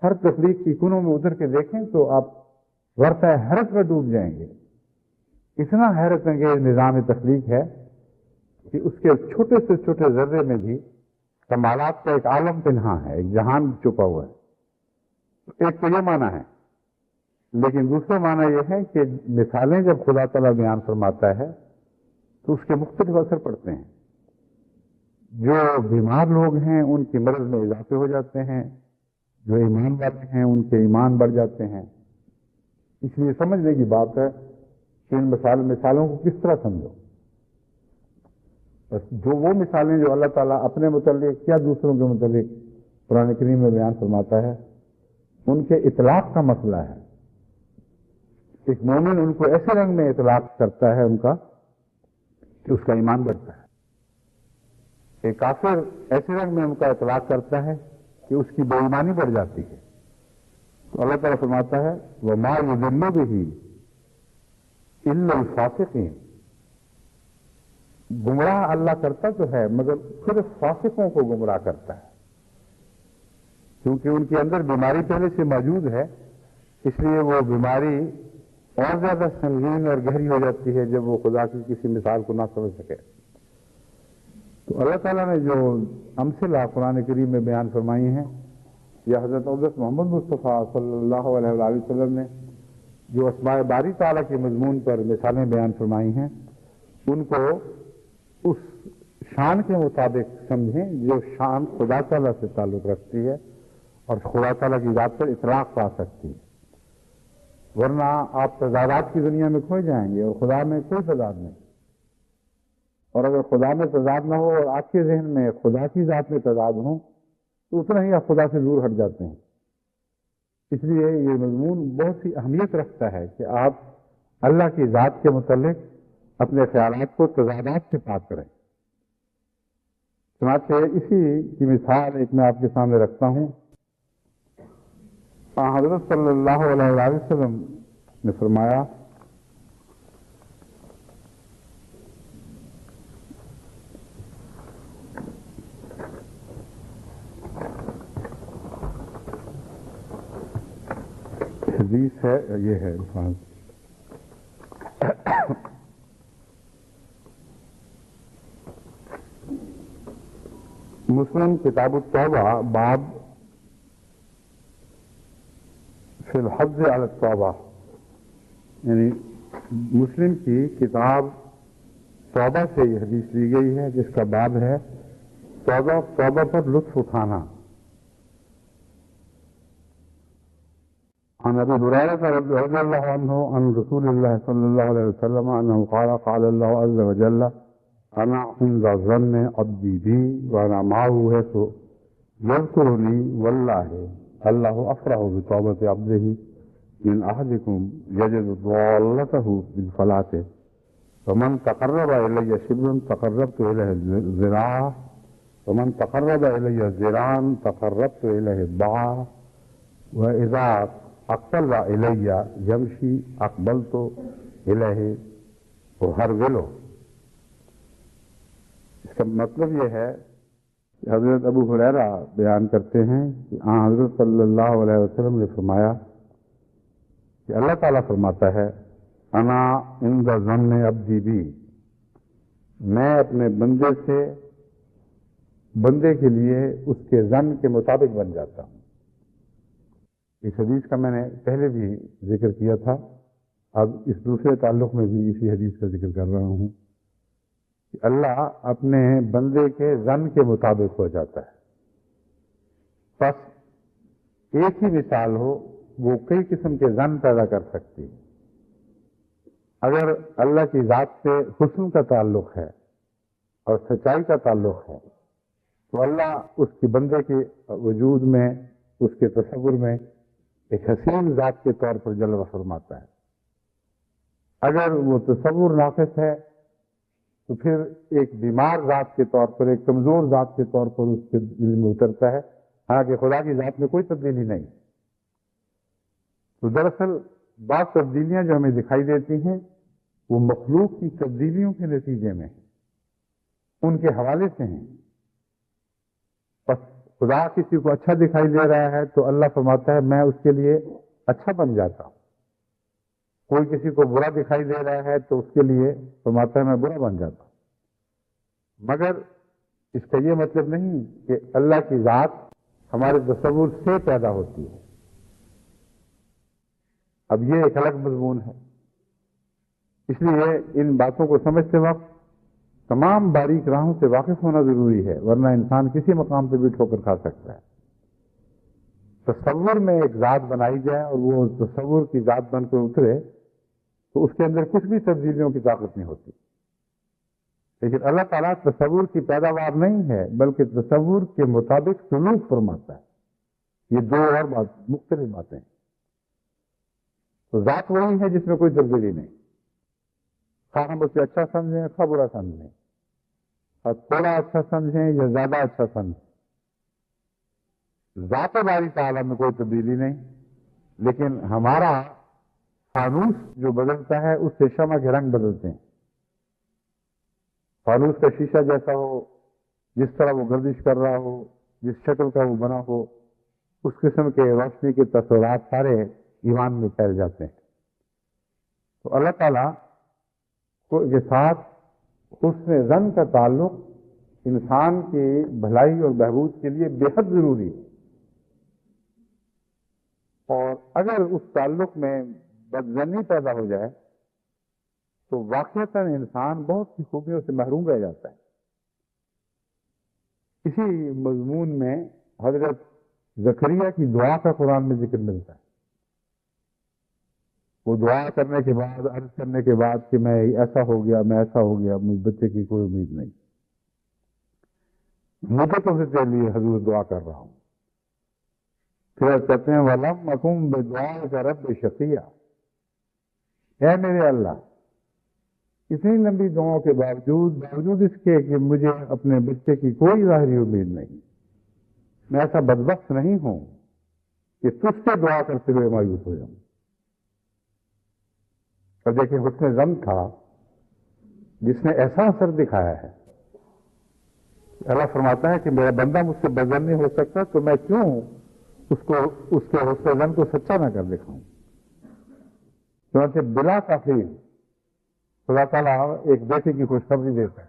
ہر تخلیق کی کنوں میں اتر کے دیکھیں تو آپ ورثہ حیرت میں ڈوب جائیں گے۔ اتنا حیرت انگیز نظام تخلیق ہے کہ اس کے چھوٹے سے چھوٹے ذرے میں بھی کمالات کا ایک عالم پنہاں ہے، ایک جہان چھپا ہوا ہے۔ ایک تو یہ معنی ہے، لیکن دوسرا معنی یہ ہے کہ مثالیں جب خدا تعالیٰ بیان فرماتا ہے تو اس کے مختلف اثر پڑتے ہیں۔ جو بیمار لوگ ہیں ان کی مرض میں اضافے ہو جاتے ہیں، جو ایمان والے ہیں ان کے ایمان بڑھ جاتے ہیں۔ اس لیے سمجھنے کی بات ہے کہ ان مثالوں کو کس طرح سمجھو۔ بس جو وہ مثالیں جو اللہ تعالیٰ اپنے متعلق یا دوسروں کے متعلق قرآن کریم میں بیان فرماتا ہے ان کے اطلاق کا مسئلہ ہے۔ ایک مومن ان کو ایسے رنگ میں اطلاق کرتا ہے ان کا کہ اس کا ایمان بڑھتا ہے، ایک کافر ایسے رنگ میں ان کا اطلاق کرتا ہے کہ اس کی بے ایمانی بڑھ جاتی ہے۔ تو اللہ تعالیٰ فرماتا ہے وَمَا يُضِلُّ بِهِ إِلَّا الْفَاسِقِينَ، گمراہ اللہ کرتا تو ہے مگر صرف فاسقوں کو گمراہ کرتا ہے، کیونکہ ان کے اندر بیماری پہلے سے موجود ہے، اس لیے وہ بیماری اور زیادہ سنگین اور گہری ہو جاتی ہے جب وہ خدا کی کسی مثال کو نہ سمجھ سکے۔ تو اللہ تعالیٰ نے جو امثلہ قرآن کریم میں بیان فرمائی ہیں، یا حضرت محمد مصطفیٰ صلی اللہ علیہ وآلہ وسلم نے جو اسماء باری تعالیٰ کے مضمون پر مثالیں بیان فرمائی ہیں ان کو اس شان کے مطابق سمجھیں جو شان خدا تعالیٰ سے تعلق رکھتی ہے اور خدا تعالیٰ کی ذات پر اطلاق پا سکتی ہے، ورنہ آپ تضادات کی دنیا میں کھو جائیں گے اور خدا میں کوئی تضاد نہیں۔ اور اگر خدا میں تضاد نہ ہو اور آپ کے ذہن میں خدا کی ذات میں تضاد ہو تو اتنا ہی آپ خدا سے دور ہٹ جاتے ہیں. اس لیے یہ مضمون بہت سی اہمیت رکھتا ہے کہ آپ اللہ کی ذات کے متعلق اپنے خیالات کو تضادات سے پاک کریں. چنانچہ اسی کی مثال ایک میں آپ کے سامنے رکھتا ہوں. حضرت صلی اللہ علیہ وآلہ وسلم نے فرمایا حدیث ہے، یہ ہے الفاظ. مسلم کتاب التوبہ باب فی الحض علی التوبہ، یعنی مسلم کی کتاب توبہ سے یہ حدیث لی گئی ہے جس کا باب ہے توبہ پر لطف اٹھانا. عن ابي هريره رضي الله عنه عن رسول الله صلى الله عليه وسلم انه قال قال الله عز وجل انا عند ظن عبدي بي وانا معه حيث يذكرني والله الله افرح بتوبه عبده من احدكم يجد ضالته بالفلاة فمن تقرب الي شبرا تقربت اليه ذراعا ومن تقرب الي ذراعا تقربت اليه باعا واذا اقبل الیہ یمشی اقبلت الیہ اہرولہ. اس کا مطلب یہ ہے کہ حضرت ابو ہریرہ بیان کرتے ہیں کہ حضرت صلی اللہ علیہ وسلم نے فرمایا کہ اللہ تعالیٰ فرماتا ہے انا عند ظن عبدی بی، میں اپنے بندے سے بندے کے لیے اس کے ظن کے مطابق بن جاتا ہوں. اس حدیث کا میں نے پہلے بھی ذکر کیا تھا، اب اس دوسرے تعلق میں بھی اسی حدیث کا ذکر کر رہا ہوں کہ اللہ اپنے بندے کے ظن کے مطابق ہو جاتا ہے. بس ایک ہی مثال ہو وہ کئی قسم کے ظن پیدا کر سکتی ہے. اگر اللہ کی ذات سے حسن کا تعلق ہے اور سچائی کا تعلق ہے تو اللہ اس کے بندے کے وجود میں، اس کے تصور میں ایک حسین ذات کے طور پر جلوہ فرماتا ہے. اگر وہ تصور ناقص ہے تو پھر ایک بیمار ذات کے طور پر، ایک کمزور ذات کے طور پر اس کے دل میں اترتا ہے، حالانکہ خدا کی ذات میں کوئی تبدیلی نہیں. تو دراصل بعض تبدیلیاں جو ہمیں دکھائی دیتی ہیں وہ مخلوق کی تبدیلیوں کے نتیجے میں ہیں، ان کے حوالے سے ہیں. بس خدا کسی کو اچھا دکھائی دے رہا ہے تو اللہ فرماتا ہے میں اس کے لیے اچھا بن جاتا ہوں. کوئی کسی کو برا دکھائی دے رہا ہے تو اس کے لیے فرماتا ہے میں برا بن جاتا ہوں. مگر اس کا یہ مطلب نہیں کہ اللہ کی ذات ہمارے تصور سے پیدا ہوتی ہے. اب یہ ایک الگ مضمون ہے. اس لیے ان باتوں کو سمجھتے وقت تمام باریک راہوں سے واقف ہونا ضروری ہے، ورنہ انسان کسی مقام پہ بھی ٹھوکر کھا سکتا ہے. تصور میں ایک ذات بنائی جائے اور وہ تصور کی ذات بن کر اترے تو اس کے اندر کچھ بھی تبدیلیوں کی طاقت نہیں ہوتی. لیکن اللہ تعالیٰ تصور کی پیداوار نہیں ہے بلکہ تصور کے مطابق سلوک فرماتا ہے. یہ دو اور مختلف باتیں ہیں. تو ذات وہی ہے جس میں کوئی تبدیلی نہیں، خواہ ہم اسے اچھا سمجھیں خواہ برا سمجھیں، اور تھوڑا اچھا سمجھیں یا زیادہ اچھا سمجھیں. ذات باری تعالیٰ میں کوئی تبدیلی نہیں، لیکن ہمارا فانوس جو بدلتا ہے اس سے شمع کے رنگ بدلتے ہیں. فانوس کا شیشہ جیسا ہو، جس طرح وہ گردش کر رہا ہو، جس شکل کا وہ بنا ہو، اس قسم کے روشنی کے تصورات سارے ایمان میں پھیل جاتے ہیں. تو اللہ تعالیٰ کے ساتھ حسن ظن کا تعلق انسان کی بھلائی اور بہبود کے لیے بے حد ضروری ہے. اور اگر اس تعلق میں بدظنی پیدا ہو جائے تو واقعتاً انسان بہت سی خوبیوں سے محروم رہ جاتا ہے. اسی مضمون میں حضرت زکریا کی دعا کا قرآن میں ذکر ملتا ہے. وہ دعا کرنے کے بعد، عرض کرنے کے بعد کہ میں ایسا ہو گیا، میں ایسا ہو گیا، مجھ بچے کی کوئی امید نہیں، مجھے تو سے لیے حضور دعا کر رہا ہوں. پھر کہتے ہیں وَلَمْ أَكُنْ بِدُعَائِكَ رَبِّ شَقِيًّا، اے میرے اللہ، اتنی لمبی دعاؤں کے باوجود اس کے کہ مجھے اپنے بچے کی کوئی ظاہری امید نہیں، میں ایسا بدبخت نہیں ہوں کہ تجھ سے دعا کرتے ہوئے مایوس ہو جاؤں. اور دیکھیں حسن ظن تھا جس نے ایسا اثر دکھایا ہے. اللہ فرماتا ہے کہ میرا بندہ مجھ سے بدظن نہیں ہو سکتا، تو میں کیوں اس کے حسن ظن کو سچا نہ کر دکھاؤں. چنانچہ بلا تاخیر خدا تعالیٰ ایک بیٹے کی خوشخبری دیتا ہے،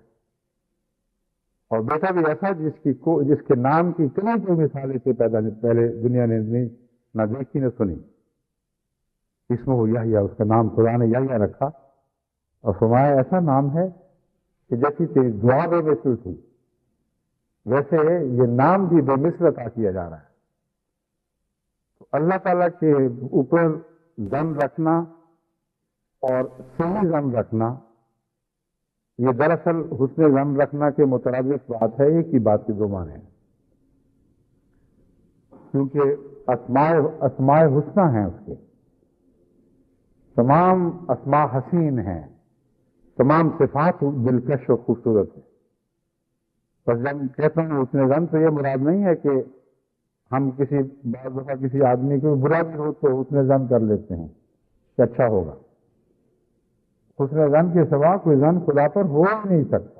اور بیٹا بھی ایسا جس کے نام کی کوئی مثال سے پہلے دنیا نے نہ دیکھی نہ سنی. اسمہ یحییٰ، اس کا نام خدا نے یحییٰ رکھا، اور فرمایا ایسا نام ہے کہ جیسی تیری دعا بے مثل تھی ویسے یہ نام بھی بے مثل عطا کیا جا رہا ہے. تو اللہ تعالیٰ کے اوپر ظن رکھنا اور صحیح ظن رکھنا، یہ دراصل حسن ظن رکھنا کے مترادف بات ہے. ایک ہی بات کے دو معنی ہیں، کیونکہ اسماء حسنہ ہیں، اس کے تمام اسماء حسین ہیں، تمام صفات دلکش اور خوبصورت ہیں. بس جب کہتا ہوں حسن ظن تو یہ مراد نہیں ہے کہ ہم بعض دفعہ کسی آدمی کو برا بھی ہو تو حسن ظن کر لیتے ہیں کہ اچھا ہوگا. حسن ظن کے سوا کوئی ظن خدا پر ہو ہی نہیں سکتا،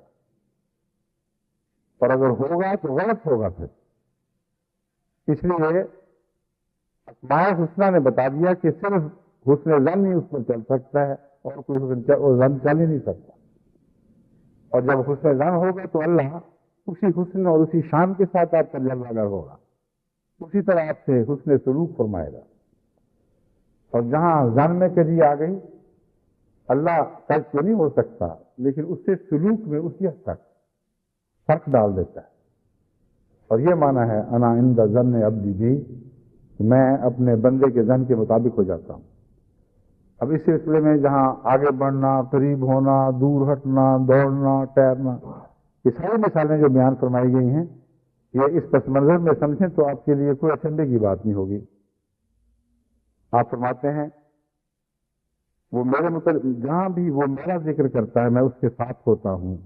اور اگر ہوگا تو غلط ہوگا. پھر اس لیے اسماء حسنہ نے بتا دیا کہ صرف حسن ظن ہی اس پر چل سکتا ہے، اور کوئی ظن چل ہی نہیں سکتا. اور جب حسن ظن ہوگا تو اللہ اسی حسن اور اسی شان کے ساتھ آپ کا جلوہ گر ہوگا، اسی طرح آپ سے حسن سلوک فرمائے گا. اور جہاں ظن میں کجی آ گئی، اللہ ترک تو نہیں ہو سکتا، لیکن اس سے سلوک میں اسی حد تک فرق ڈال دیتا ہے. اور یہ معنی ہے انا عند ظن عبدی بھی، میں اپنے بندے کے ظن کے مطابق ہو جاتا ہوں. اب اس سلسلے میں جہاں آگے بڑھنا، قریب ہونا، دور ہٹنا، دوڑنا، ٹہرنا، یہ ساری مثالیں جو بیان فرمائی گئی ہیں، یہ اس پس منظر میں سمجھیں تو آپ کے لیے کوئی اچنبے کی بات نہیں ہوگی. آپ فرماتے ہیں وہ میرے مطلب جہاں بھی وہ میرا ذکر کرتا ہے میں اس کے ساتھ ہوتا ہوں.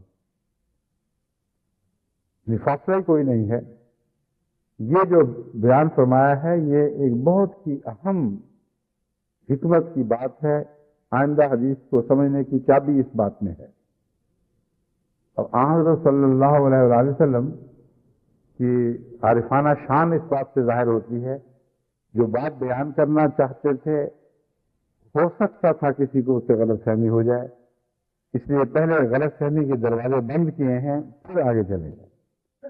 فاصلہ کوئی نہیں ہے. یہ جو بیان فرمایا ہے یہ ایک بہت ہی اہم حکمت کی بات ہے. آئندہ حدیث کو سمجھنے کی چابی اس بات میں ہے. اور حضرت صلی اللہ علیہ وآلہ وسلم کی عارفانہ شان اس بات سے ظاہر ہوتی ہے. جو بات بیان کرنا چاہتے تھے ہو سکتا تھا کسی کو اس سے غلط فہمی ہو جائے، اس لیے پہلے غلط فہمی کے دروازے بند کیے ہیں، پھر آگے چلے گئے.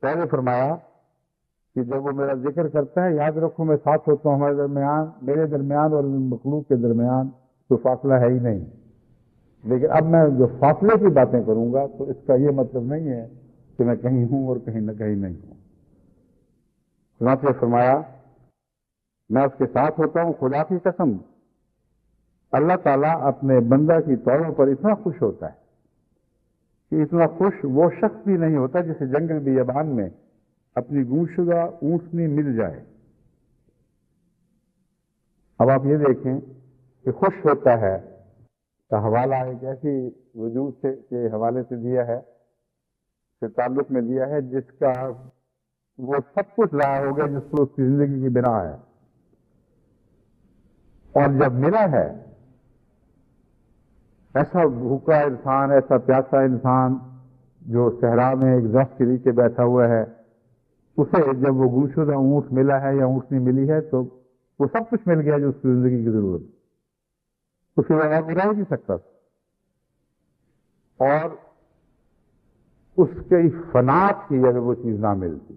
پہلے فرمایا کہ جب وہ میرا ذکر کرتا ہے یاد رکھو میں ساتھ ہوتا ہوں، ہمارے درمیان، میرے درمیان اور مخلوق کے درمیان کوئی فاصلہ ہے ہی نہیں. لیکن اب میں جو فاصلے کی باتیں کروں گا تو اس کا یہ مطلب نہیں ہے کہ میں کہیں ہوں اور کہیں نہ کہیں نہیں ہوں. چنانچہ فرمایا میں اس کے ساتھ ہوتا ہوں. خدا کی قسم اللہ تعالیٰ اپنے بندہ کی طوروں پر اتنا خوش ہوتا ہے کہ اتنا خوش وہ شخص بھی نہیں ہوتا جسے جنگل بیابان میں اپنی گمشدہ اونٹنی مل جائے. اب آپ یہ دیکھیں کہ خوش ہوتا ہے کا حوالہ ایک ایسی وجود سے کے حوالے سے دیا ہے، سے تعلق میں دیا ہے جس کا وہ سب کچھ ضائع ہو گیا جس کو اس کی زندگی کی بنا ہے. اور جب ملا ہے ایسا بھوکا انسان، ایسا پیاسا انسان جو صحرا میں ایک درخت کے نیچے بیٹھا ہوا ہے، اسے جب وہ گمشدہ اونٹ ملا ہے یا اونٹنی ملی ہے تو وہ سب کچھ مل گیا جو اس کی زندگی کی ضرورت، اس کے بغیر وہ رہ ہی نہیں سکتا. اور اس کی فناء کی اگر وہ چیز نہ ملتی،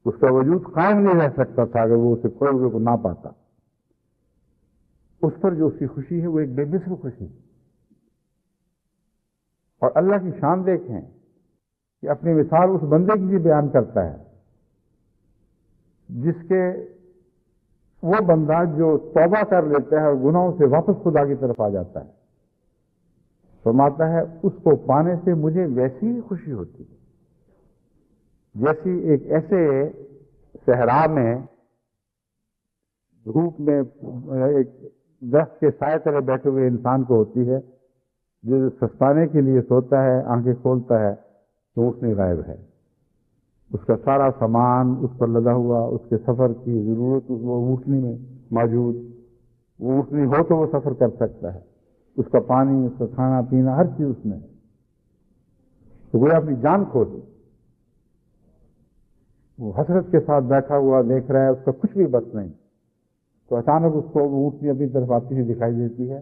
اس کا وجود قائم نہیں رہ سکتا تھا اگر وہ اسے کھوئے کو نہ پاتا. اس پر جو اس کی خوشی ہے وہ ایک بے مثل خوشی ہے. اور اللہ کی شان دیکھیں کہ اپنی مثال اس بندے کی بھی بیان کرتا ہے جس کے وہ بندہ جو توبہ کر لیتا ہے اور گناہوں سے واپس خدا کی طرف آ جاتا ہے، فرماتا ہے اس کو پانے سے مجھے ویسی ہی خوشی ہوتی ہے جیسی ایک ایسے صحرا میں دھوپ میں ایک درخت کے سائے تلے بیٹھے ہوئے انسان کو ہوتی ہے، جو سستانے کے لیے سوتا ہے، آنکھیں کھولتا ہے تو اس میں غائب ہے، اس کا سارا سامان اس پر لدا ہوا، اس کے سفر کی ضرورت وہ اونٹنی میں موجود، وہ اونٹنی ہو تو وہ سفر کر سکتا ہے، اس کا پانی، اس کا کھانا پینا، ہر چیز اس میں ہے، تو وہ اپنی جان کھو دی، وہ حسرت کے ساتھ بیٹھا ہوا دیکھ رہا ہے، اس کا کچھ بھی بس نہیں، تو اچانک اس کو وہ اونٹنی اپنی طرف آتی ہوئی دکھائی دیتی ہے،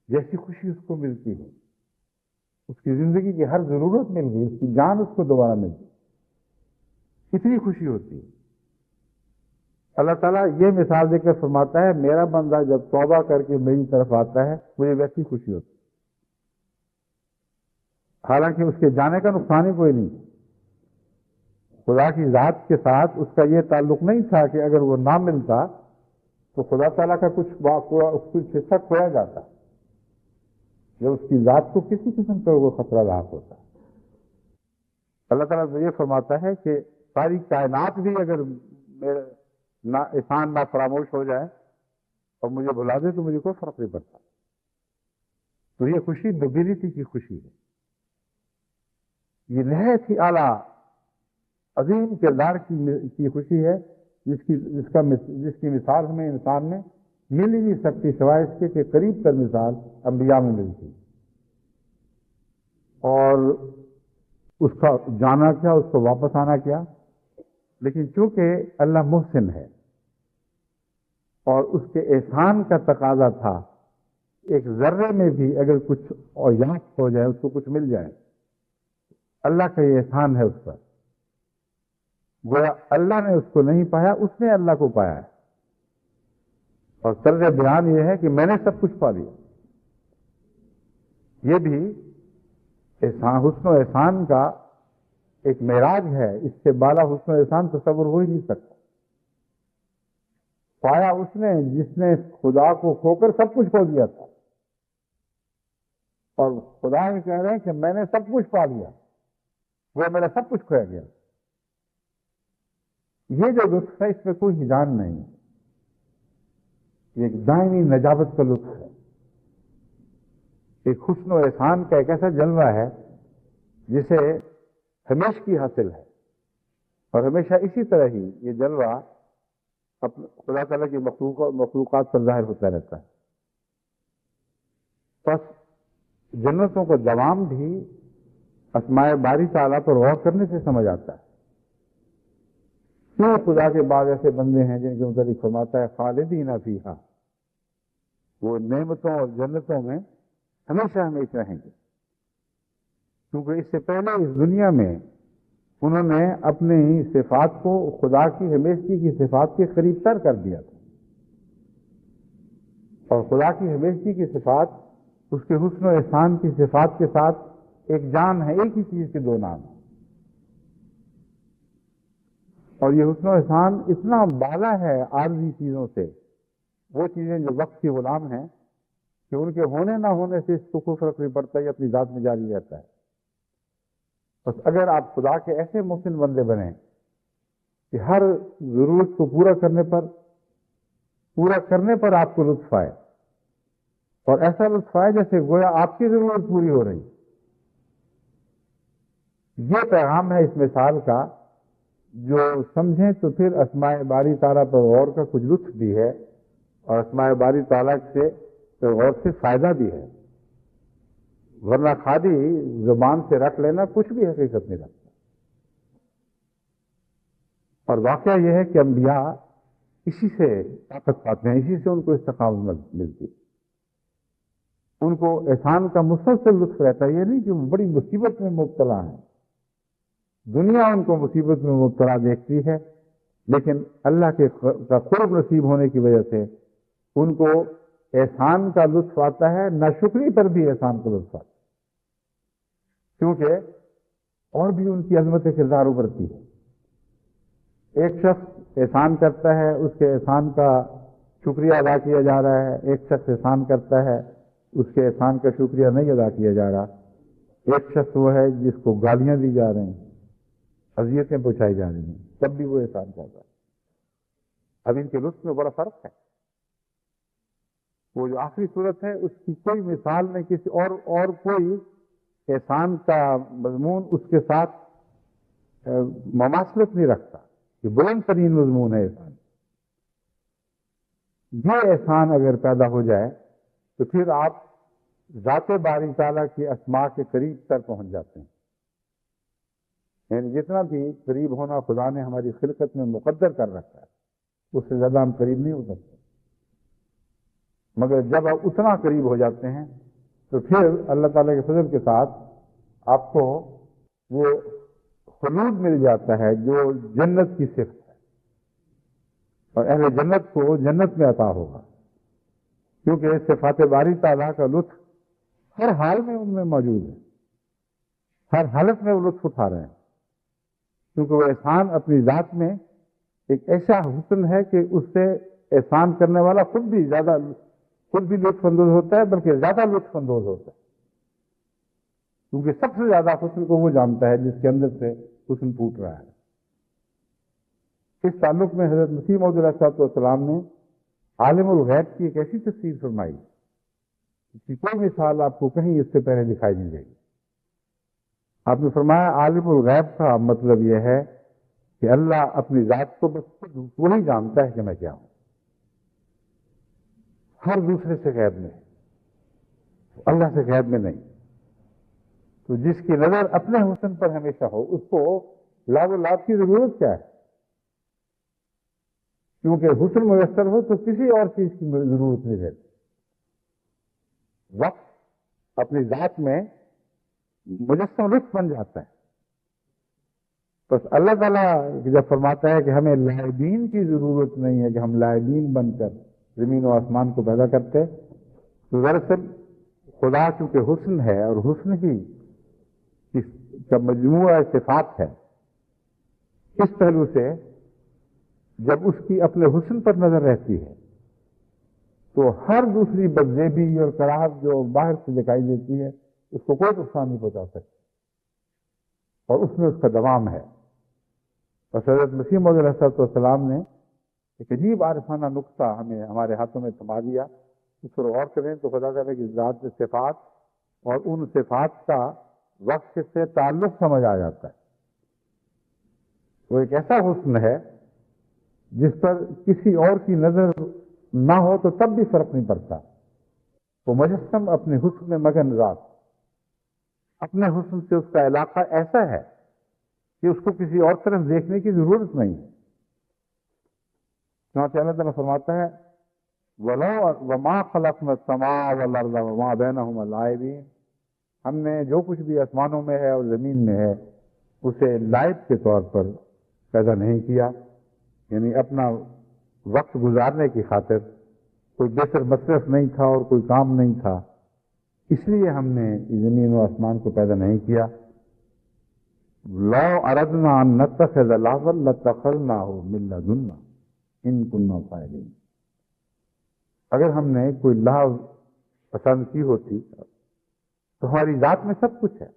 جیسی خوشی اس کو ملتی ہے، اس کی زندگی کی ہر ضرورت مل گئی، اس کی جان اس کو دوبارہ مل گئی، کتنی خوشی ہوتی ہے۔ اللہ تعالیٰ یہ مثال دے کر فرماتا ہے میرا بندہ جب توبہ کر کے میری طرف آتا ہے مجھے ویسی خوشی ہوتی ہے، حالانکہ اس کے جانے کا نقصان ہی کوئی نہیں، خدا کی ذات کے ساتھ اس کا یہ تعلق نہیں تھا کہ اگر وہ نہ ملتا تو خدا تعالیٰ کا کچھ حصہ کھویا جاتا، جب اس کی ذات کو کسی قسم کا وہ خطرہ لاحق ہوتا۔ اللہ تعالیٰ تو یہ فرماتا ہے کہ ساری کائنات بھی اگر میرے احسان نہ فراموش ہو جائے اور مجھے بلا دے تو مجھے کوئی فرق نہیں پڑتا، تو یہ خوشی نوبیلٹی کی خوشی ہے، یہ نہایت ہی اعلیٰ عظیم کردار کی خوشی ہے، جس کی مثال ہمیں انسان میں مل ہی نہیں سکتی سوائے اس کے کہ قریب تر مثال انبیاء میں ملتی، اور اس کا جانا کیا، اس کو واپس آنا کیا، لیکن چونکہ اللہ محسن ہے اور اس کے احسان کا تقاضا تھا، ایک ذرے میں بھی اگر کچھ اور یاد ہو جائے، اس کو کچھ مل جائے، اللہ کا یہ احسان ہے اس پر، گویا اللہ نے اس کو نہیں پایا، اس نے اللہ کو پایا ہے، اور طرز بیان یہ ہے کہ میں نے سب کچھ پا لیا۔ یہ بھی حسن و احسان کا ایک معراج ہے، اس سے بالا حسن و احسان تصور ہو ہی نہیں سکتا۔ پایا اس نے جس نے خدا کو کھو کر سب کچھ کھو دیا تھا، اور خدا یہ کہہ رہے ہیں کہ میں نے سب کچھ پا لیا، وہ میرا سب کچھ کھویا گیا۔ یہ جو لطف ہے اس میں کوئی ہجان نہیں، یہ ایک دائمی نجابت کا لطف ہے، ایک حسن و احسان کا ایک ایسا جلوہ ہے جسے ہمیشہ کی حاصل ہے، اور ہمیشہ اسی طرح ہی یہ جلوہ خدا تعالیٰ کی مخلوقات پر ظاہر ہوتا رہتا ہے۔ بس جنتوں کا دوام بھی اسماء باری تعالیٰ پر غور کرنے سے سمجھ آتا ہے۔ کیوں خدا کے بعد ایسے بندے ہیں جن کے متعلق فرماتا ہے خالدین فیہا، وہ نعمتوں اور جنتوں میں ہمیشہ ہمیشہ رہیں گے، کیونکہ اس سے پہلے اس دنیا میں انہوں نے اپنی صفات کو خدا کی ہمیشگی کی صفات کے قریب تر کر دیا تھا، اور خدا کی ہمیشگی کی صفات اس کے حسن و احسان کی صفات کے ساتھ ایک جان ہے، ایک ہی چیز کے دو نام ہیں، اور یہ حسن و احسان اتنا بالا ہے عارضی چیزوں سے، وہ چیزیں جو وقت کی غلام ہیں کہ ان کے ہونے نہ ہونے سے اس کو کوئی فرق نہیں پڑتا، یہ اپنی ذات میں جاری رہتا ہے۔ بس اگر آپ خدا کے ایسے محسن بندے بنیں کہ ہر ضرورت کو پورا کرنے پر آپ کو لطف آئے، اور ایسا لطف آئے جیسے گویا آپ کی ضرورت پوری ہو رہی، یہ پیغام ہے اس مثال کا، جو سمجھیں تو پھر اسماء باری تعالیٰ پر غور کا کچھ لطف بھی ہے، اور اسماء باری تعالیٰ سے غور سے فائدہ بھی ہے، ورنہ خالی زبان سے رکھ لینا کچھ بھی حقیقت نہیں رکھتا۔ اور واقعہ یہ ہے کہ انبیاء اسی سے طاقت پاتے ہیں، اسی سے ان کو استقامت ملتی ہے، ان کو احسان کا مسلسل لطف رہتا ہے، یہ نہیں کہ وہ بڑی مصیبت میں مبتلا ہیں، دنیا ان کو مصیبت میں مبتلا دیکھتی ہے، لیکن اللہ کا قرب نصیب ہونے کی وجہ سے ان کو احسان کا لطف آتا ہے، ناشکری پر بھی احسان کا لطف آتا ہے، کیونکہ اور بھی ان کی عظمت کردار ابھرتی ہے۔ ایک شخص احسان کرتا ہے، اس کے احسان کا شکریہ ادا کیا جا رہا ہے، ایک شخص احسان کرتا ہے، اس کے احسان کا شکریہ نہیں ادا کیا جا رہا، ایک شخص وہ ہے جس کو گالیاں دی جا رہی ہیں، اذیتیں پہنچائی جا رہی ہیں، تب بھی وہ احسان کر رہا ہے۔ اب ان کے لطف میں بڑا فرق ہے۔ وہ جو آخری صورت ہے اس کی کوئی مثال نہیں، کسی اور کوئی احسان کا مضمون اس کے ساتھ مماثلت نہیں رکھتا، یہ بلند ترین مضمون ہے احسان۔ یہ احسان اگر پیدا ہو جائے تو پھر آپ ذات باری تعالیٰ کی اسماء کے قریب تر پہنچ جاتے ہیں۔ یعنی جتنا بھی قریب ہونا خدا نے ہماری خلقت میں مقدر کر رکھا ہے اس سے زیادہ ہم قریب نہیں ہو سکتے، مگر جب آپ اتنا قریب ہو جاتے ہیں تو پھر اللہ تعالیٰ کے فضل کے ساتھ آپ کو وہ خلود مل جاتا ہے جو جنت کی صفت ہے، اور اہل جنت کو جنت میں عطا ہوگا، کیونکہ صفات باری تعالیٰ کا لطف ہر حال میں ان میں موجود ہے، ہر حالت میں وہ لطف اٹھا رہے ہیں، کیونکہ وہ احسان اپنی ذات میں ایک ایسا حسن ہے کہ اس سے احسان کرنے والا خود بھی لطف اندوز ہوتا ہے، بلکہ زیادہ لطف اندوز ہوتا ہے، کیونکہ سب سے زیادہ حسن کو وہ جانتا ہے جس کے اندر سے حسن پھوٹ رہا ہے۔ اس تعلق میں حضرت مسیح موعود علیہ السلام نے عالم الغیب کی ایک ایسی تفسیر فرمائی جس کی کوئی مثال آپ کو کہیں اس سے پہلے دکھائی نہیں دے گی۔ آپ نے فرمایا عالم الغیب کا مطلب یہ ہے کہ اللہ اپنی ذات کو بس خود وہی جانتا ہے کہ میں کیا ہوں، ہر دوسرے سے غیب میں ہے، اللہ سے غیب میں نہیں۔ تو جس کی نظر اپنے حسن پر ہمیشہ ہو اس کو لاب و لاب کی ضرورت کیا ہے؟ کیونکہ حسن میسر ہو تو کسی اور چیز کی ضرورت نہیں رہتی۔ وقت اپنی ذات میں مجسم لطف بن جاتا ہے۔ بس اللہ تعالیٰ جب فرماتا ہے کہ ہمیں لائبین کی ضرورت نہیں ہے کہ ہم لائبین بن کر زمین و آسمان کو پیدا کرتے، تو دراصل خدا چونکہ حسن ہے اور حسن ہی کا مجموعہ صفات ہے، اس پہلو سے جب اس کی اپنے حسن پر نظر رہتی ہے تو ہر دوسری بدزیبی اور کراہت جو باہر سے دکھائی دیتی ہے اس کو کوئی نقصان نہیں پہنچا سکتی، اور اس میں اس کا دوام ہے۔ بس حضرت مسیح موعود علیہ السلام نے ایک عجیب عارفانہ نقطہ ہمیں ہمارے ہاتھوں میں تھما دیا، اس پر غور کریں تو خدا تعالیٰ کی ذات سے صفات اور ان صفات کا وقت سے تعلق سمجھ آ جاتا ہے۔ وہ ایک ایسا حسن ہے جس پر کسی اور کی نظر نہ ہو تو تب بھی فرق نہیں پڑتا۔ وہ مجسم اپنے حسن میں مگن ذات، اپنے حسن سے اس کا علاقہ ایسا ہے کہ اس کو کسی اور طرف دیکھنے کی ضرورت نہیں ہے۔ چنانچہ اللہ تعالیٰ فرماتا ہے وَمَا خَلَقْنَا السَّمَاءَ وَالْأَرْضَ وَمَا بَيْنَهُمَا لَاعِبِينَ، ہم نے جو کچھ بھی آسمانوں میں ہے اور زمین میں ہے اسے لائب کے طور پر پیدا نہیں کیا، یعنی اپنا وقت گزارنے کی خاطر کوئی بہتر مصرف نہیں تھا اور کوئی کام نہیں تھا، اس لیے ہم نے زمین و آسمان کو پیدا نہیں کیا۔ لَوْ أَرَدْنَا أَن نَّتَّخِذَ لَهْوًا لَّاتَّخَذْنَاهُ مِن لَّدُنَّا إِن كُنَّا فَاعِلِينَ، اگر ہم نے کوئی لہو پسند کی ہوتی تو ہماری ذات میں سب کچھ ہے،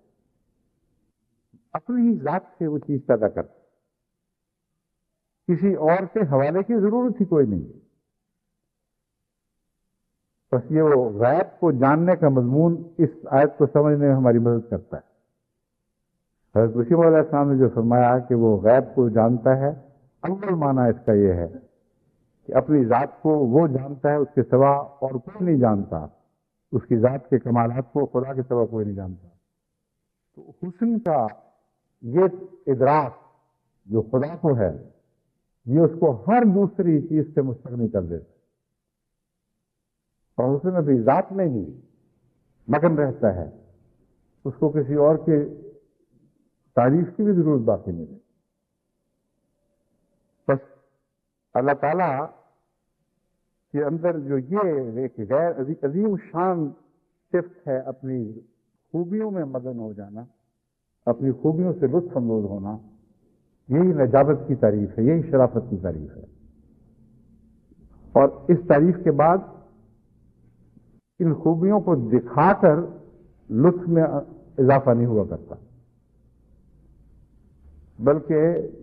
اپنی ہی ذات سے وہ چیز پیدا کرتے، کسی اور کے حوالے کی ضرورت ہی کوئی نہیں۔ بس یہ وہ غیب کو جاننے کا مضمون اس آیت کو سمجھنے میں ہماری مدد کرتا ہے۔ حضرت مسیح علیہ السلام نے جو فرمایا کہ وہ غیب کو جانتا ہے، اول معنی اس کا یہ ہے کہ اپنی ذات کو وہ جانتا ہے، اس کے سوا اور کوئی نہیں جانتا، اس کی ذات کے کمالات کو خدا کے سوا کوئی نہیں جانتا۔ تو حسن کا یہ ادراک جو خدا کو ہے یہ اس کو ہر دوسری چیز سے مستغنی کر دیتا، اور حسن اپنی ذات میں ہی مگن رہتا ہے، اس کو کسی اور کے تعریف کی بھی ضرورت باقی نہیں رہتی۔ بس اللہ تعالیٰ کے اندر جو یہ ایک غیر عظیم شان صفت ہے اپنی خوبیوں میں مگن ہو جانا، اپنی خوبیوں سے لطف اندوز ہونا، یہی نجابت کی تعریف ہے، یہی شرافت کی تعریف ہے۔ اور اس تعریف کے بعد ان خوبیوں کو دکھا کر لطف میں اضافہ نہیں ہوا کرتا، بلکہ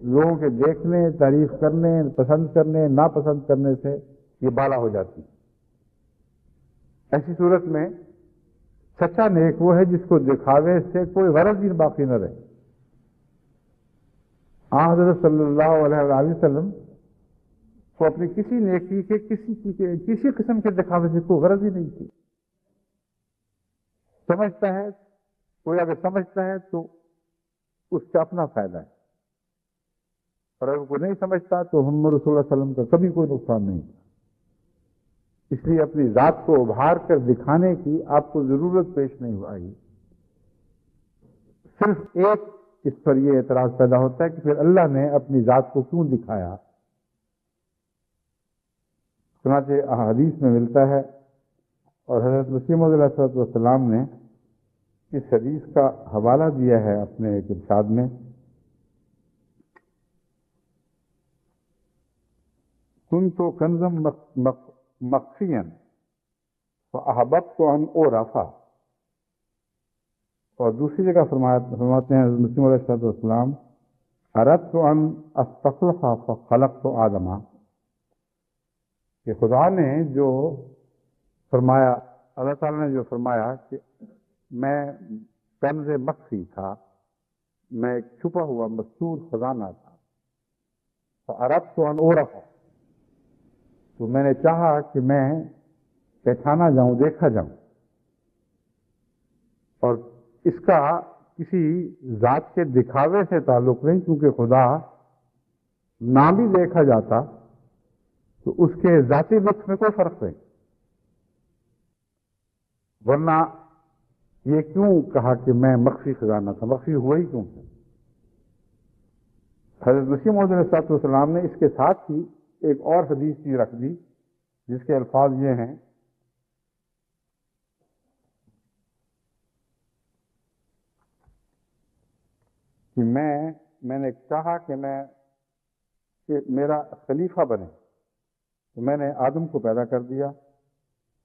لوگوں کے دیکھنے، تعریف کرنے، پسند کرنے، ناپسند کرنے سے یہ بالا ہو جاتی ہے۔ ایسی صورت میں سچا نیک وہ ہے جس کو دکھاوے سے کوئی غرض ہی باقی نہ رہے۔ حضرت صلی اللہ علیہ وآلہ وسلم کو اپنی کسی نیکی کے کسی قسم کے دکھاوے سے کوئی غرض ہی نہیں تھی۔ سمجھتا ہے کوئی، اگر سمجھتا ہے تو اس کا اپنا فائدہ ہے، اور اگر کوئی نہیں سمجھتا تو محمد رسول اللہ علیہ وسلم کا کبھی کوئی نقصان نہیں تھا۔ اس لیے اپنی ذات کو ابھار کر دکھانے کی آپ کو ضرورت پیش نہیں آئی۔ صرف ایک اس پر یہ اعتراض پیدا ہوتا ہے کہ پھر اللہ نے اپنی ذات کو کیوں دکھایا؟ چنانچہ احادیث میں ملتا ہے، اور حضرت مسیح موعود علیہ السلام نے اس حدیث کا حوالہ دیا ہے اپنے ایک ارشاد میں، کنت کنزا مخفیا فاحببت ان اعرف، اور دوسری جگہ فرماتے ہیں حضرت مسیح علیہ السلام، اردت ان استخلص فخلقت آدم، کہ خدا نے جو فرمایا، اللہ تعالیٰ نے جو فرمایا کہ میں کنز مخفی تھا، میں ایک چھپا ہوا مستور خزانہ تھا، فاردت ان اعرف، تو میں نے چاہا کہ میں پہچانا جاؤں، دیکھا جاؤں، اور اس کا کسی ذات کے دکھاوے سے تعلق نہیں، کیونکہ خدا نہ بھی دیکھا جاتا تو اس کے ذاتی لطف میں کوئی فرق نہیں، ورنہ یہ کیوں کہا کہ میں مخفی خزانہ تھا؟ مخفی ہوا ہی کیوں؟ حضرت مسیح موعود علیہ السلام نے اس کے ساتھ ہی ایک اور حدیث بھی رکھ دی، جس کے الفاظ یہ ہیں کہ میں نے چاہا کہ میرا خلیفہ بنے، تو میں نے آدم کو پیدا کر دیا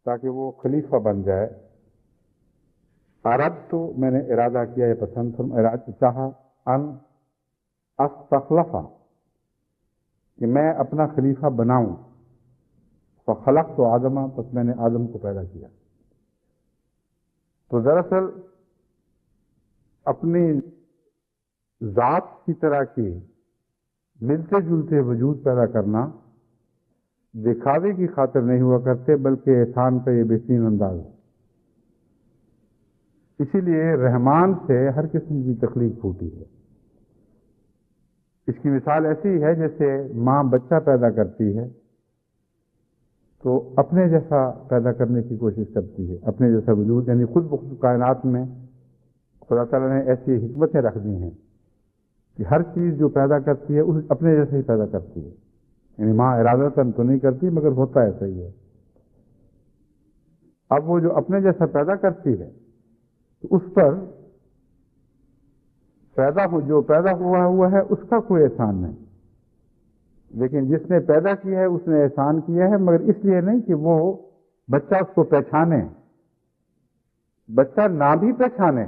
تاکہ وہ خلیفہ بن جائے۔ ارد، تو میں نے ارادہ کیا، یہ پسند چاہا، ان استخلفہ، کہ میں اپنا خلیفہ بناؤں، فخلقت آدم، پس میں نے آدم کو پیدا کیا۔ تو دراصل اپنی ذات کی طرح کی ملتے جلتے وجود پیدا کرنا دکھاوے کی خاطر نہیں ہوا کرتے، بلکہ احسان کا یہ بہترین انداز ہے۔ اسی لیے رحمان سے ہر قسم کی تخلیق پھوٹی ہے۔ اس کی مثال ایسی ہے جیسے ماں بچہ پیدا کرتی ہے تو اپنے جیسا پیدا کرنے کی کوشش کرتی ہے، اپنے جیسا وجود، یعنی خود بخود کائنات میں خدا تعالیٰ نے ایسی حکمتیں رکھ دی ہیں کہ ہر چیز جو پیدا کرتی ہے اس اپنے جیسا ہی پیدا کرتی ہے، یعنی ماں ارادتاً تو نہیں کرتی مگر ہوتا ایسا ہی ہے۔ اب وہ جو اپنے جیسا پیدا کرتی ہے تو اس پر جو پیدا ہوا ہے اس کا کوئی احسان نہیں، لیکن جس نے پیدا کیا ہے اس نے احسان کیا ہے، مگر اس لیے نہیں کہ وہ بچہ اس کو پہچانے۔ بچہ نہ بھی پہچانے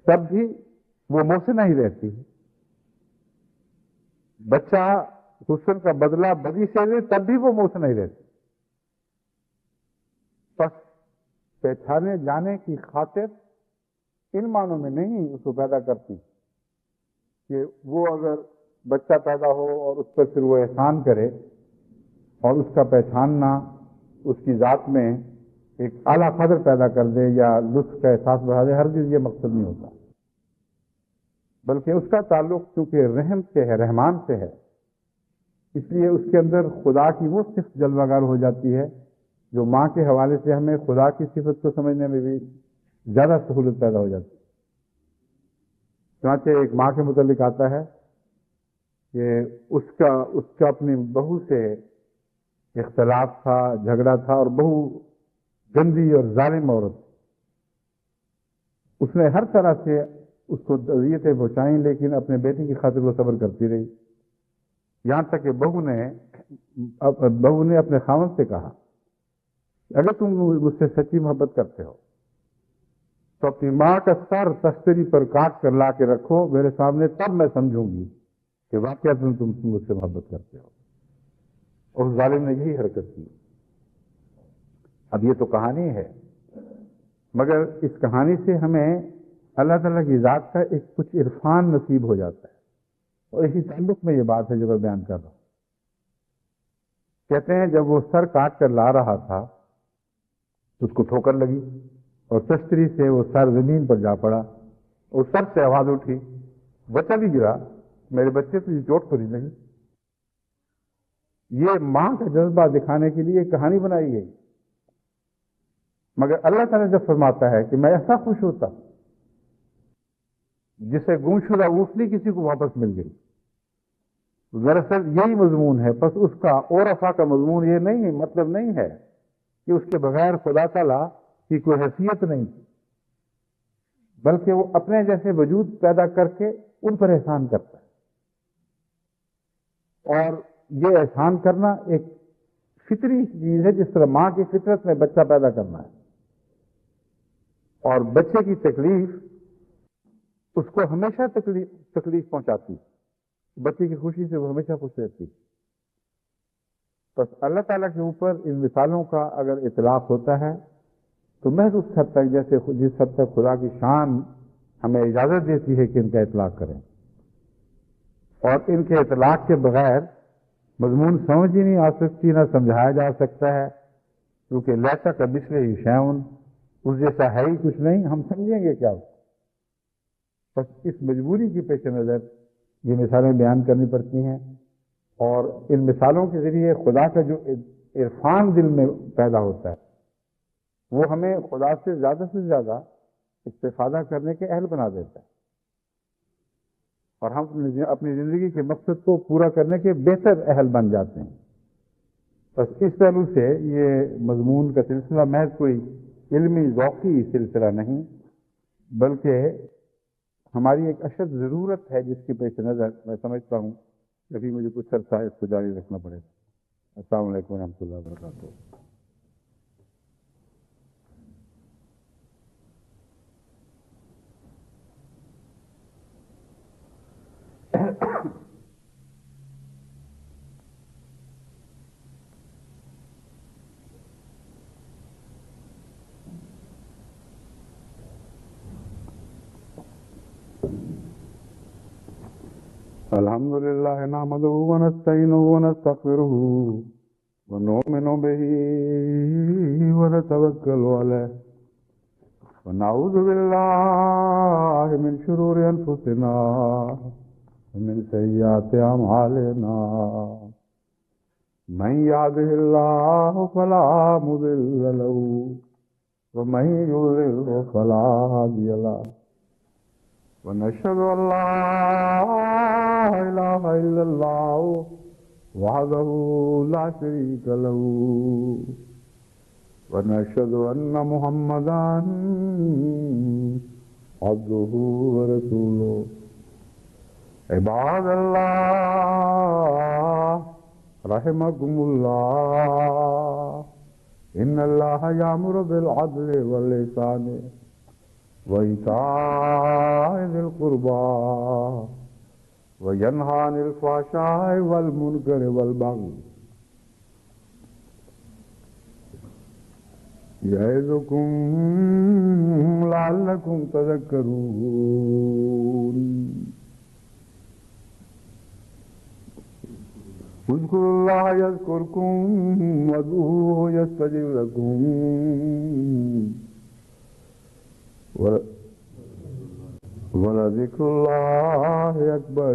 تب بھی وہ محسن ہی رہتی ہے، بچہ حسن کا بدلہ بدی سے لے تب بھی وہ محسن ہی رہتی۔ بس پہچانے جانے کی خاطر ان معنوں میں نہیں اس کو پیدا کرتی کہ وہ اگر بچہ پیدا ہو اور اس پر پھر وہ احسان کرے اور اس کا پہچاننا اس کی ذات میں ایک اعلیٰ قدر پیدا کر دے یا لطف کا احساس بڑھا دے، ہرگز یہ مقصد نہیں ہوتا، بلکہ اس کا تعلق چونکہ رحم سے ہے، رحمان سے ہے، اس لیے اس کے اندر خدا کی وہ صفت جلوہ گر ہو جاتی ہے جو ماں کے حوالے سے ہمیں خدا کی صفت کو سمجھنے میں بھی زیادہ سہولت پیدا ہو جاتی ہے۔ چنانچہ ایک ماں کے متعلق آتا ہے کہ اس کا اپنی بہو سے اختلاف تھا، جھگڑا تھا، اور بہو گندی اور ظالم عورت، اس نے ہر طرح سے اس کو اذیتیں پہنچائیں، لیکن اپنے بیٹے کی خاطر وہ صبر کرتی رہی، یہاں تک کہ بہو نے بہو نے اپنے خاوند سے کہا اگر تم مجھ سے سچی محبت کرتے ہو تو اپنی ماں کا سر تختری پر کاٹ کر لا کے رکھو میرے سامنے، تب میں سمجھوں گی کہ واقعہ تم مجھ سے محبت کرتے ہو. اور اس ظالم نے یہی حرکت کی. اب یہ تو کہانی ہے، مگر اس کہانی سے ہمیں اللہ تعالیٰ کی ذات کا ایک کچھ عرفان نصیب ہو جاتا ہے. اور اسی تعلق میں یہ بات ہے جو میں بیان کر رہا ہوں. کہتے ہیں جب وہ سر کاٹ کر لا رہا تھا تو اس کو ٹھوکر لگی اور تشتری سے وہ سر زمین پر جا پڑا اور سر سے آواز اٹھی، بچہ بھی گرا، میرے بچے تو یہ چوٹ تو نہیں لگی. یہ ماں کا جذبہ دکھانے کے لیے کہانی بنائی گئی. مگر اللہ تعالیٰ جب فرماتا ہے کہ میں ایسا خوش ہوتا جسے گم شدہ اونٹنی کسی کو واپس مل گئی. دراصل یہی مضمون ہے. بس اس کا اور افا کا مضمون یہ نہیں، مطلب نہیں ہے کہ اس کے بغیر خدا تعالیٰ کی کوئی حیثیت نہیں، بلکہ وہ اپنے جیسے وجود پیدا کر کے ان پر احسان کرتا ہے. اور یہ احسان کرنا ایک فطری چیز ہے، جس طرح ماں کی فطرت میں بچہ پیدا کرنا ہے. اور بچے کی تکلیف اس کو ہمیشہ تکلیف پہنچاتی ہے. بچے کی خوشی سے وہ ہمیشہ خوش رہتی ہے. بس اللہ تعالیٰ کے اوپر ان مثالوں کا اگر اطلاق ہوتا ہے تو محض اس حد تک جیسے جس حد تک خدا کی شان ہمیں اجازت دیتی ہے کہ ان کا اطلاق کریں. اور ان کے اطلاق کے بغیر مضمون سمجھ ہی نہیں آ سکتی، نہ سمجھایا جا سکتا ہے، کیونکہ لیسا کا مثل ہی شیون، اس جیسا ہے ہی کچھ نہیں. ہم سمجھیں گے کیا؟ بس اس مجبوری کی پیش نظر یہ مثالیں بیان کرنی پڑتی ہیں. اور ان مثالوں کے ذریعے خدا کا جو عرفان دل میں پیدا ہوتا ہے وہ ہمیں خدا سے زیادہ استفادہ کرنے کے اہل بنا دیتا ہے، اور ہم اپنی زندگی کے مقصد کو پورا کرنے کے بہتر اہل بن جاتے ہیں. بس اس پہلو سے یہ مضمون کا سلسلہ محض کوئی علمی ذوقی سلسلہ نہیں، بلکہ ہماری ایک اشد ضرورت ہے جس کی پیش نظر میں سمجھتا ہوں کہ ابھی مجھے کچھ عرصہ اس کو جاری رکھنا پڑے گا. السلام علیکم ورحمۃ اللہ وبرکاتہ. الحمد لله نحمده ونستعينه ونستغفره ونؤمن به ونتوكل عليه ونعوذ بالله من شرور أنفسنا ومن سيئات أعمالنا. من يهده الله فلا مضل له ومن يضلل فلا هادي له. ونشهد أن لا إله إلا الله وحده لا شريك له ونشهد أن محمدا عبده ورسوله. عباد الله رحمكم الله إن الله يأمر بالعدل والإحسان وإيتاء ذي القربى وينهى عن الفحشاء والمنكر والبغي يعظكم لعلكم تذكرون. اذكروا الله يذكركم وادعوه يستجب لكم ولذكر الله أكبر.